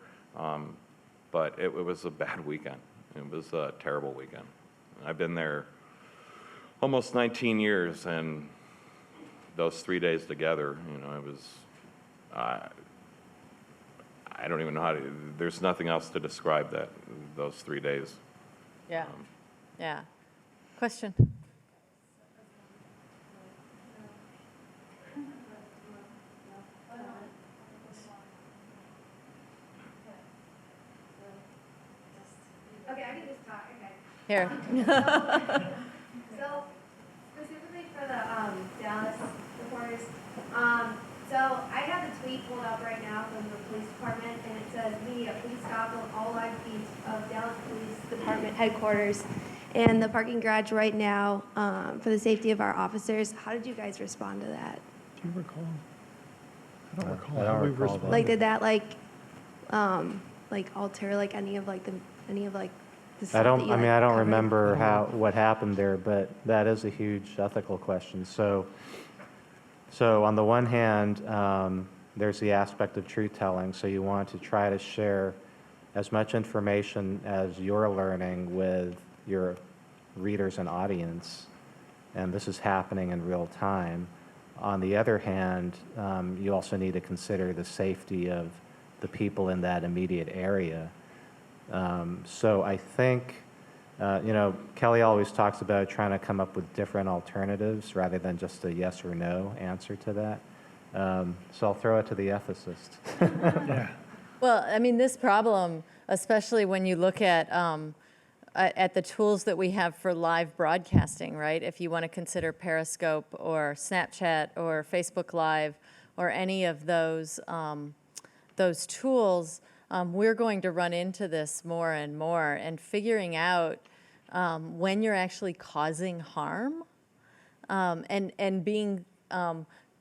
But it was a bad weekend. It was a terrible weekend. I've been there almost 19 years, and those 3 days together, it was. I don't even know how to. There's nothing else to describe those 3 days. Yeah. Yeah. Question. Okay, I can just talk. Okay. Here. So, specifically for the Dallas reporters, so I have the tweet pulled up right now from the police department, and it says, "Media, please stop on all live feeds of Dallas Police Department headquarters and the parking garage right now for the safety of our officers." How did you guys respond to that? Do you recall? I don't recall. I how don't we recall that. responded. Like, did that alter any of the stuff I don't. that you I mean, I don't covered? remember what happened there, but that is a huge ethical question. So on the one hand, there's the aspect of truth telling. So you want to try to share as much information as you're learning with your readers and audience, and this is happening in real time. On the other hand, you also need to consider the safety of the people in that immediate area. So I think, Kelly always talks about trying to come up with different alternatives rather than just a yes or no answer to that. So I'll throw it to the ethicist. Yeah. Well, I mean, this problem, especially when you look at the tools that we have for live broadcasting, right? If you want to consider Periscope or Snapchat or Facebook Live or any of those tools, we're going to run into this more and more, and figuring out when you're actually causing harm and being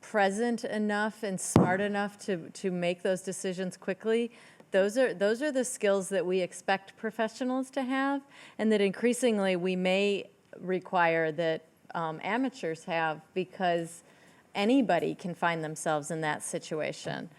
present enough and smart enough to make those decisions quickly. Those are the skills that we expect professionals to have, and that increasingly we may require that amateurs have, because anybody can find themselves in that situation.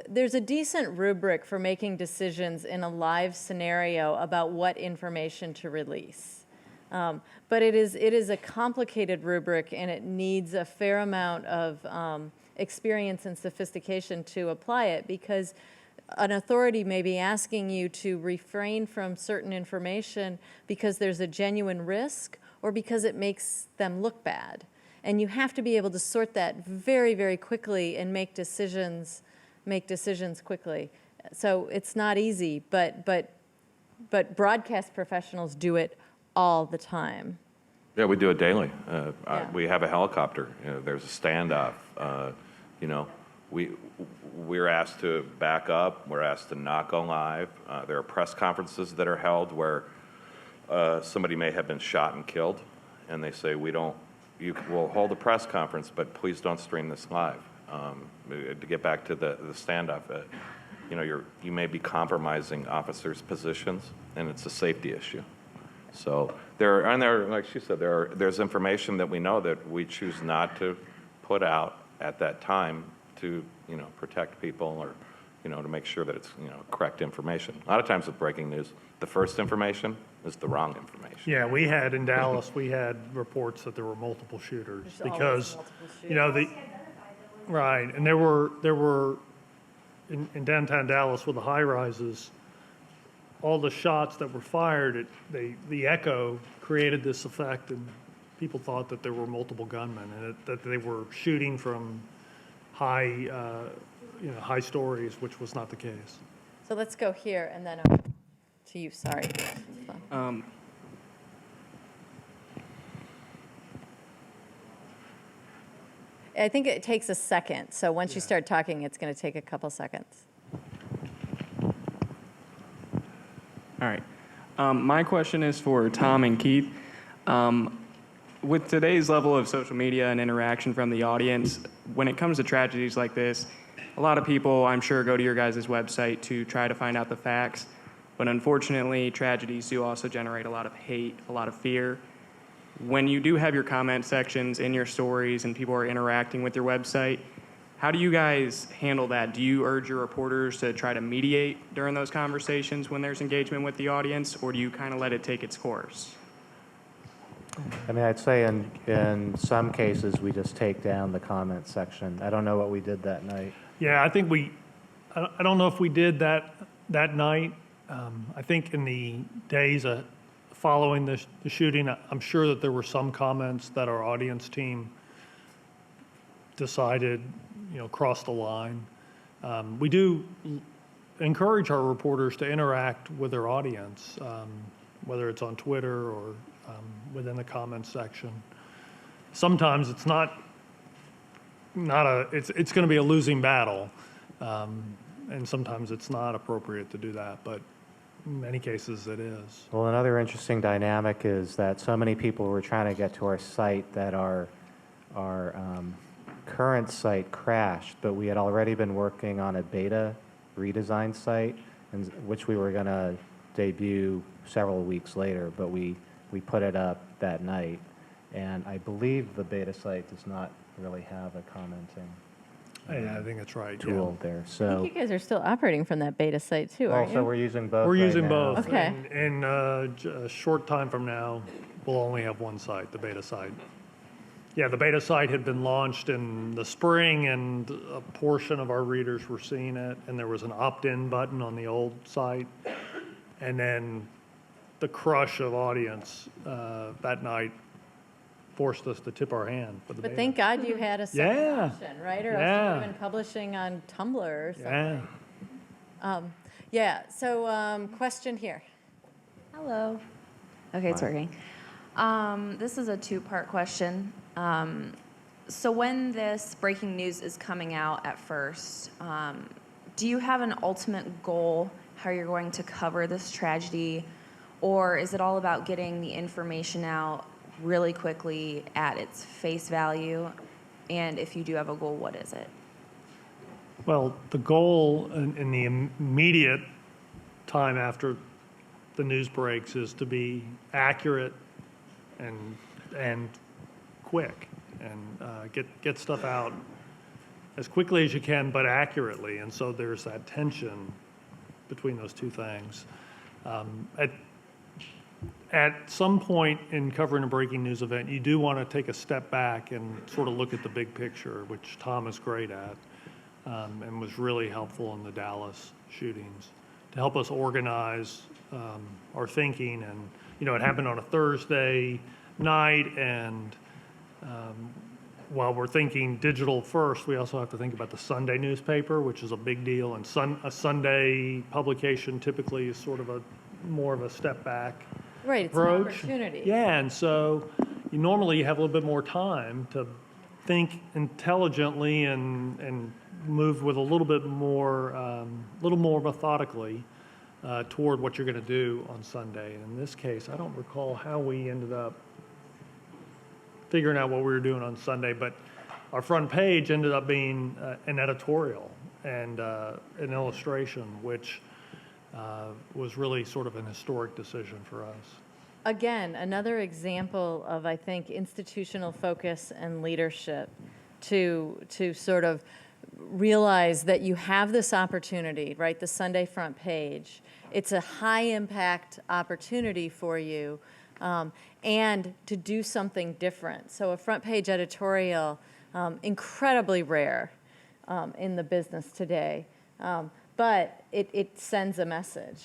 There's a decent rubric for making decisions in a live scenario about what information to release. But it is a complicated rubric, and it needs a fair amount of experience and sophistication to apply it, because an authority may be asking you to refrain from certain information because there's a genuine risk or because it makes them look bad. And you have to be able to sort that very, very quickly and make decisions quickly. So it's not easy, but broadcast professionals do it all the time. Yeah, we do it daily. Yeah. We have a helicopter. There's a standoff. We're asked to back up. We're asked to not go live. There are press conferences that are held where somebody may have been shot and killed, and they say, we'll hold a press conference, but please don't stream this live. To get back to the standoff, you may be compromising officers' positions, and it's a safety issue. So like she said, there's information that we know that we choose not to put out at that time to, protect people or, to make sure that it's, correct information. A lot of times with breaking news, the first information is the wrong information. Yeah, in Dallas, we had reports that there were multiple shooters There's always because, multiple right, and there were in downtown Dallas with the high rises, all the shots that were fired, the echo created this effect, and people thought that there were multiple gunmen and that they were shooting from high stories, which was not the case. So let's go here and then to you. Sorry. I think it takes a second. So once you start talking, it's going to take a couple seconds. All right. My question is for Tom and Keith. With today's level of social media and interaction from the audience, when it comes to tragedies like this, a lot of people, I'm sure, go to your guys' website to try to find out the facts. But unfortunately, tragedies do also generate a lot of hate, a lot of fear. When you do have your comment sections in your stories and people are interacting with your website, how do you guys handle that? Do you urge your reporters to try to mediate during those conversations when there's engagement with the audience, or do you kind of let it take its course? I mean, I'd say in some cases, we just take down the comment section. I don't know what we did that night. Yeah, I think I don't know if we did that night. I think in the days following the shooting, I'm sure that there were some comments that our audience team decided, crossed the line. We do encourage our reporters to interact with their audience, whether it's on Twitter or within the comments section. Sometimes it's it's going to be a losing battle, and sometimes it's not appropriate to do that, but in many cases it is. Well, another interesting dynamic is that so many people were trying to get to our site that our current site crashed, but we had already been working on a beta redesign site, which we were going to debut several weeks later, but we put it up that night. And I believe the beta site does not really have a commenting Yeah, I think that's right. tool there. I So think you guys are still operating from that beta site too, aren't also you? we're using both. We're right using now. both. Okay. And a short time from now, we'll only have one site, the beta site. Yeah, the beta site had been launched in the spring, and a portion of our readers were seeing it, and there was an opt-in button on the old site. And then the crush of audience that night forced us to tip our hand for the But beta. thank God you had a second Yeah. option, right? Or else you Yeah. would have been publishing on Tumblr or something. Yeah. So question here. Hello. Okay, it's working. This is a two-part question. So when this breaking news is coming out at first, do you have an ultimate goal how you're going to cover this tragedy, or is it all about getting the information out really quickly at its face value? And if you do have a goal, what is it? Well, the goal in the immediate time after the news breaks is to be accurate and quick, and get stuff out as quickly as you can, but accurately. And so there's that tension between those two things. At some point in covering a breaking news event, you do want to take a step back and sort of look at the big picture, which Tom is great at, and was really helpful in the Dallas shootings to help us organize our thinking. And, it happened on a Thursday night, and while we're thinking digital first, we also have to think about the Sunday newspaper, which is a big deal. And a Sunday publication typically is sort of more of a step back Right, it's an approach. opportunity. Yeah, and so normally you have a little bit more time to think intelligently and move with a little more methodically. toward what you're going to do on Sunday. And in this case, I don't recall how we ended up figuring out what we were doing on Sunday, but our front page ended up being an editorial and an illustration, which was really sort of an historic decision for us. Again, another example of, I think, institutional focus and leadership to sort of realize that you have this opportunity, right? The Sunday front page. It's a high impact opportunity for you, and to do something different. So a front page editorial, incredibly rare in the business today, but it sends a message.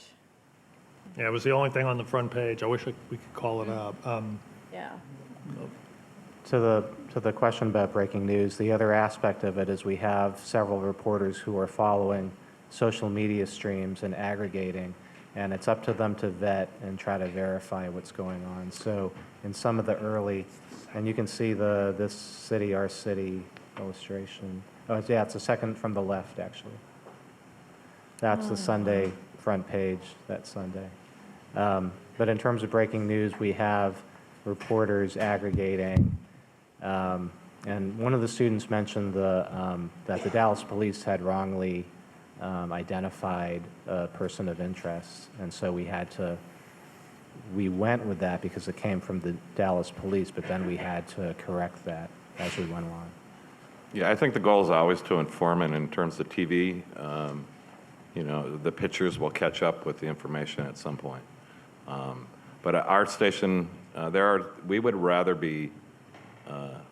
Yeah, it was the only thing on the front page. I wish we could call it up. Yeah. To the question about breaking news, the other aspect of it is we have several reporters who are following social media streams and aggregating, and it's up to them to vet and try to verify what's going on. So in some of the early, and you can see this city, our city illustration. Oh, yeah, it's the second from the left, actually. That's the Sunday front page that Sunday. But in terms of breaking news, we have reporters aggregating. And one of the students mentioned that the Dallas police had wrongly identified a person of interest. And so we went with that because it came from the Dallas police, but then we had to correct that as we went along. Yeah, I think the goal is always to inform, and in terms of TV, the pictures will catch up with the information at some point. But at our station, we would rather be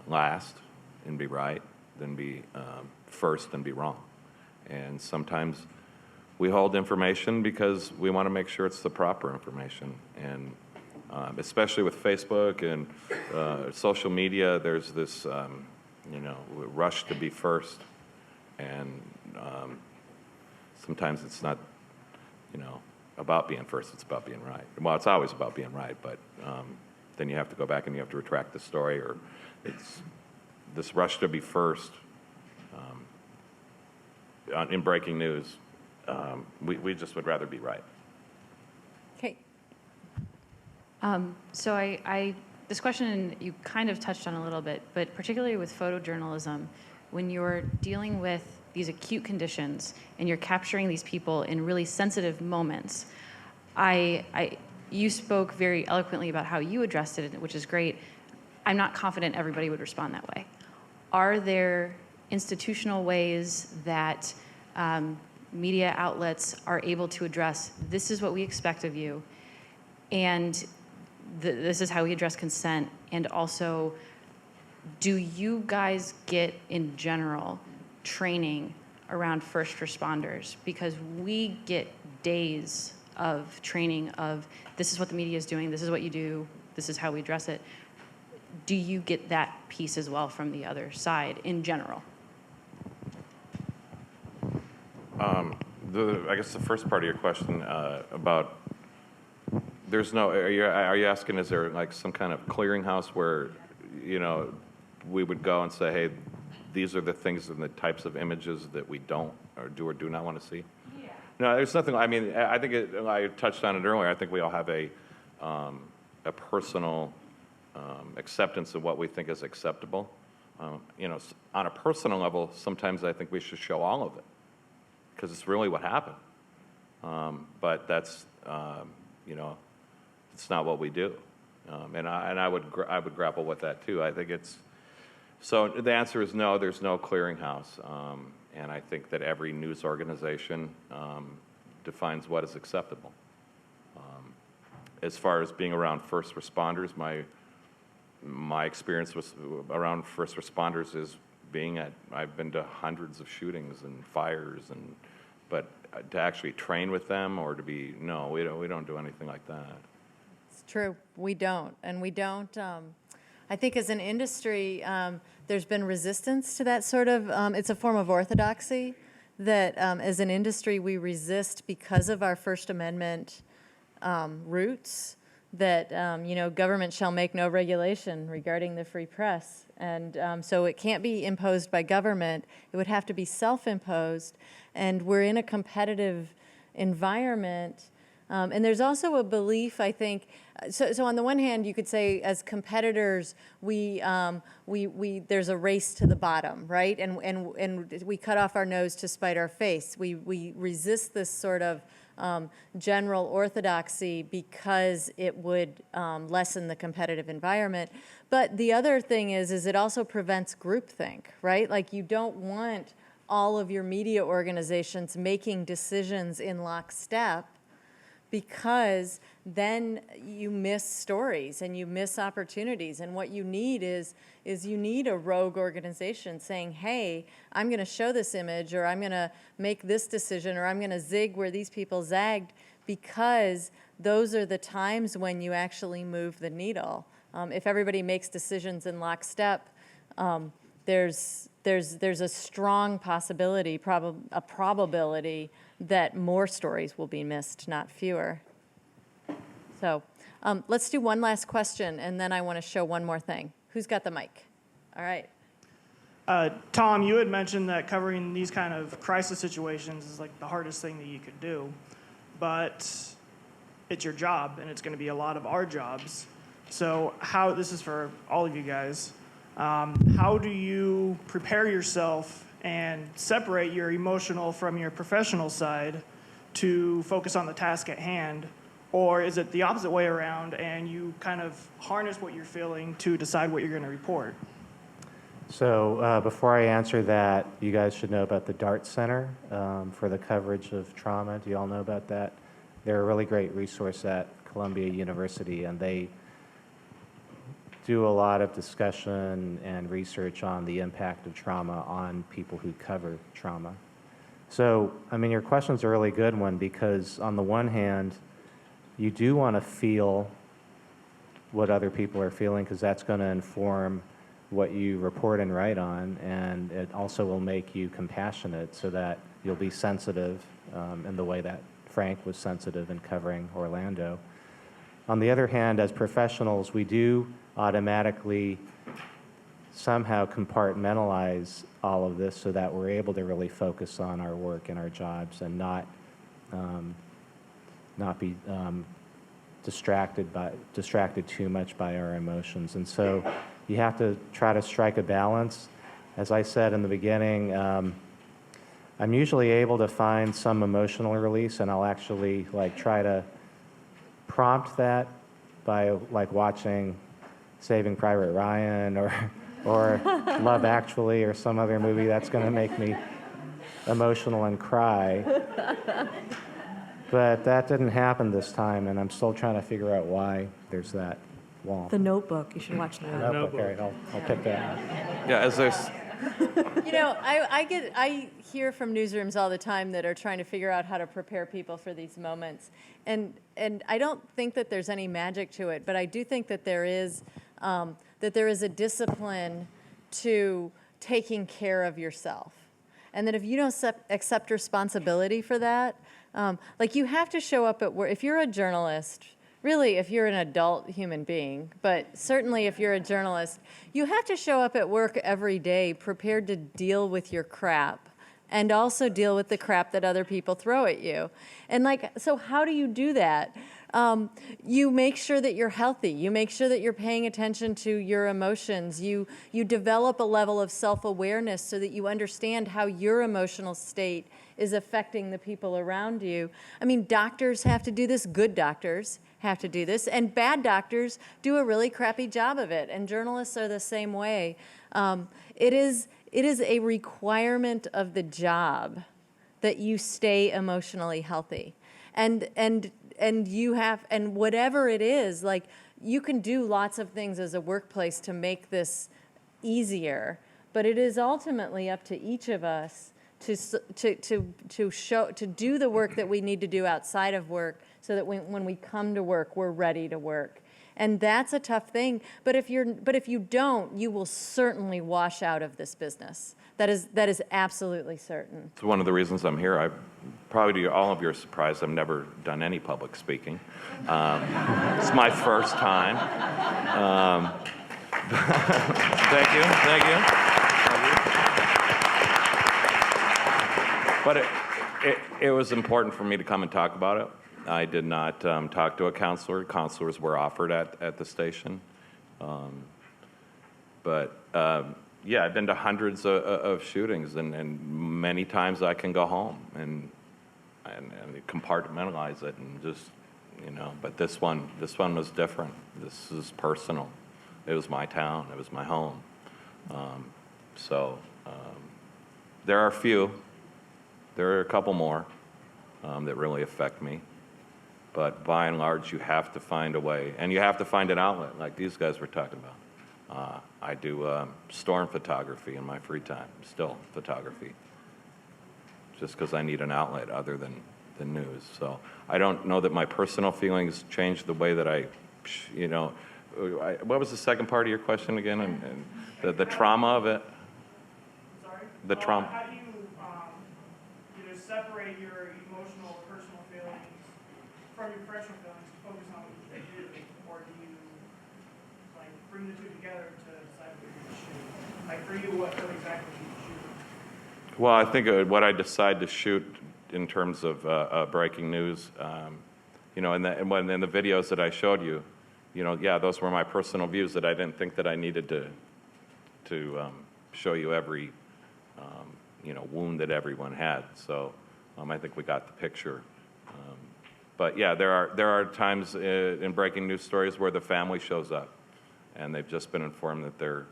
last and be right than be first and be wrong. And sometimes we hold information because we want to make sure it's the proper information. And especially with Facebook and social media, there's this rush to be first. And sometimes it's not, about being first, it's about being right. Well, it's always about being right, but then you have to go back and you have to retract the story, or it's this rush to be first in breaking news. We just would rather be right. Okay. So this question you kind of touched on a little bit, but particularly with photojournalism, when you're dealing with these acute conditions and you're capturing these people in really sensitive moments, you spoke very eloquently about how you addressed it, which is great. I'm not confident everybody would respond that way. Are there institutional ways that media outlets are able to address, this is what we expect of you, and this is how we address consent, and also, do you guys get, in general, training around first responders? Because we get days of training of, this is what the media is doing, this is what you do, this is how we address it. Do you get that piece as well from the other side, in general? I guess the first part of your question about are you asking, is there like some kind of clearinghouse where, we would go and say, hey, these are the things and the types of images that we don't or do not want to see? Yeah. No, there's nothing. I mean, I think I touched on it earlier. I think we all have a personal acceptance of what we think is acceptable. On a personal level, sometimes I think we should show all of it because it's really what happened. But that's, it's not what we do. And I would grapple with that too. I think so the answer is no, there's no clearinghouse. And I think that every news organization defines what is acceptable. As far as being around first responders, my experience around first responders is I've been to hundreds of shootings and fires, but to actually train with them or we don't do anything like that. It's true. We don't. And we don't, I think as an industry, there's been resistance to that sort of, it's a form of orthodoxy that as an industry we resist because of our First Amendment roots, that, government shall make no regulation regarding the free press. And so it can't be imposed by government. It would have to be self-imposed. And we're in a competitive environment And there's also a belief, I think, so on the one hand, you could say as competitors, there's a race to the bottom, right? And we cut off our nose to spite our face. We resist this sort of general orthodoxy because it would lessen the competitive environment. But the other thing is it also prevents groupthink, right? Like you don't want all of your media organizations making decisions in lockstep, because then you miss stories and you miss opportunities. And what you need is you need a rogue organization saying, hey, I'm going to show this image, or I'm going to make this decision, or I'm going to zig where these people zagged, because those are the times when you actually move the needle. If everybody makes decisions in lockstep, there's a strong possibility, a probability that more stories will be missed, not fewer. So let's do one last question, and then I want to show one more thing. Who's got the mic? All right. Tom, you had mentioned that covering these kind of crisis situations is like the hardest thing that you could do, but it's your job, and it's going to be a lot of our jobs. So this is for all of you guys, how do you prepare yourself and separate your emotional from your professional side to focus on the task at hand? Or is it the opposite way around, and you kind of harness what you're feeling to decide what you're going to report? So before I answer that, you guys should know about the DART Center for the coverage of trauma. Do you all know about that? They're a really great resource at Columbia University, and they do a lot of discussion and research on the impact of trauma on people who cover trauma. So, I mean, your question's a really good one, because on the one hand, you do want to feel what other people are feeling, because that's going to inform what you report and write on, and it also will make you compassionate so that you'll be sensitive in the way that Frank was sensitive in covering Orlando. On the other hand, as professionals, we do automatically somehow compartmentalize all of this so that we're able to really focus on our work and our jobs and not be distracted too much by our emotions. And so you have to try to strike a balance. As I said in the beginning, I'm usually able to find some emotional release, and I'll actually try to prompt that by watching Saving Private Ryan or Love Actually or some other movie that's going to make me emotional and cry. But that didn't happen this time, and I'm still trying to figure out why there's that wall. The Notebook. You should watch that. Notebook. All right, I'll pick that. Yeah, as there's You know, I hear from newsrooms all the time that are trying to figure out how to prepare people for these moments, and I don't think that there's any magic to it, but I do think that there is a discipline to taking care of yourself, and that if you don't accept responsibility for that, you have to show up at work. If you're a journalist, really, if you're an adult human being, but certainly if you're a journalist, you have to show up at work every day prepared to deal with your crap and also deal with the crap that other people throw at you. And so how do you do that? You make sure that you're healthy. You make sure that you're paying attention to your emotions. You develop a level of self-awareness so that you understand how your emotional state is affecting the people around you. I mean, doctors have to do this. Good doctors have to do this, and bad doctors do a really crappy job of it, and journalists are the same way. It is a requirement of the job that you stay emotionally healthy, and whatever it is, you can do lots of things as a workplace to make this easier, but it is ultimately up to each of us to do the work that we need to do outside of work, so that when we come to work, we're ready to work. And that's a tough thing. But if you don't, you will certainly wash out of this business. That is absolutely certain. It's one of the reasons I'm here. Probably to all of your surprise, I've never done any public speaking. It's my first time. Thank you. But it was important for me to come and talk about it. I did not talk to a counselor. Counselors were offered at the station. Yeah, I've been to hundreds of shootings, and many times I can go home and compartmentalize it and just, but this one was different. This is personal. It was my town. It was my home. There are a few. There are a couple more that really affect me. But by and large, you have to find a way, and you have to find an outlet, like these guys were talking about. I do storm photography in my free time, still photography, just because I need an outlet other than the news. So I don't know that my personal feelings changed the way that what was the second part of your question again? And the trauma of it? Sorry? The trauma. How do you separate your emotional, personal feelings from your professional feelings to focus on what you do? Or do you bring the two together to decide what you're going to shoot? For you, what exactly do you shoot? Well, I think what I decide to shoot in terms of breaking news, in the videos that I showed you, those were my personal views that I didn't think that I needed to show you every, wound that everyone had. So I think we got the picture. But yeah, there are times in breaking news stories where the family shows up, and they've just been informed that their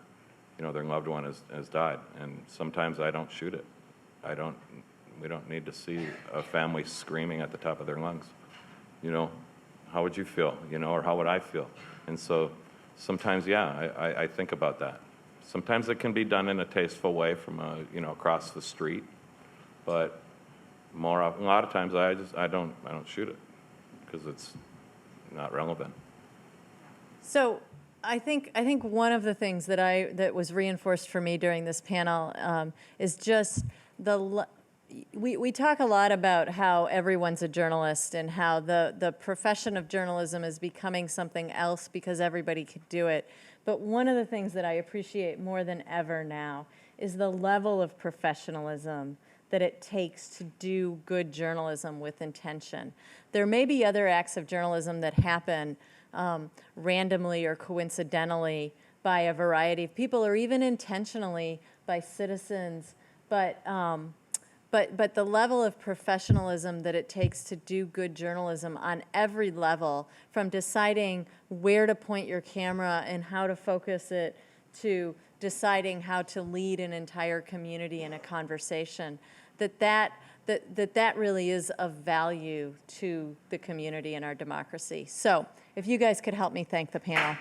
loved one has died, and sometimes I don't shoot it. We don't need to see a family screaming at the top of their lungs. How would you feel? Or how would I feel? And so sometimes, yeah, I think about that. Sometimes it can be done in a tasteful way from across the street, but a lot of times I don't shoot it because it's not relevant. So I think one of the things that was reinforced for me during this panel is just we talk a lot about how everyone's a journalist and how the profession of journalism is becoming something else because everybody could do it. But one of the things that I appreciate more than ever now is the level of professionalism that it takes to do good journalism with intention. There may be other acts of journalism that happen randomly or coincidentally by a variety of people, or even intentionally by citizens, but the level of professionalism that it takes to do good journalism on every level, from deciding where to point your camera and how to focus it to deciding how to lead an entire community in a conversation, that really is of value to the community and our democracy. So if you guys could help me thank the panel.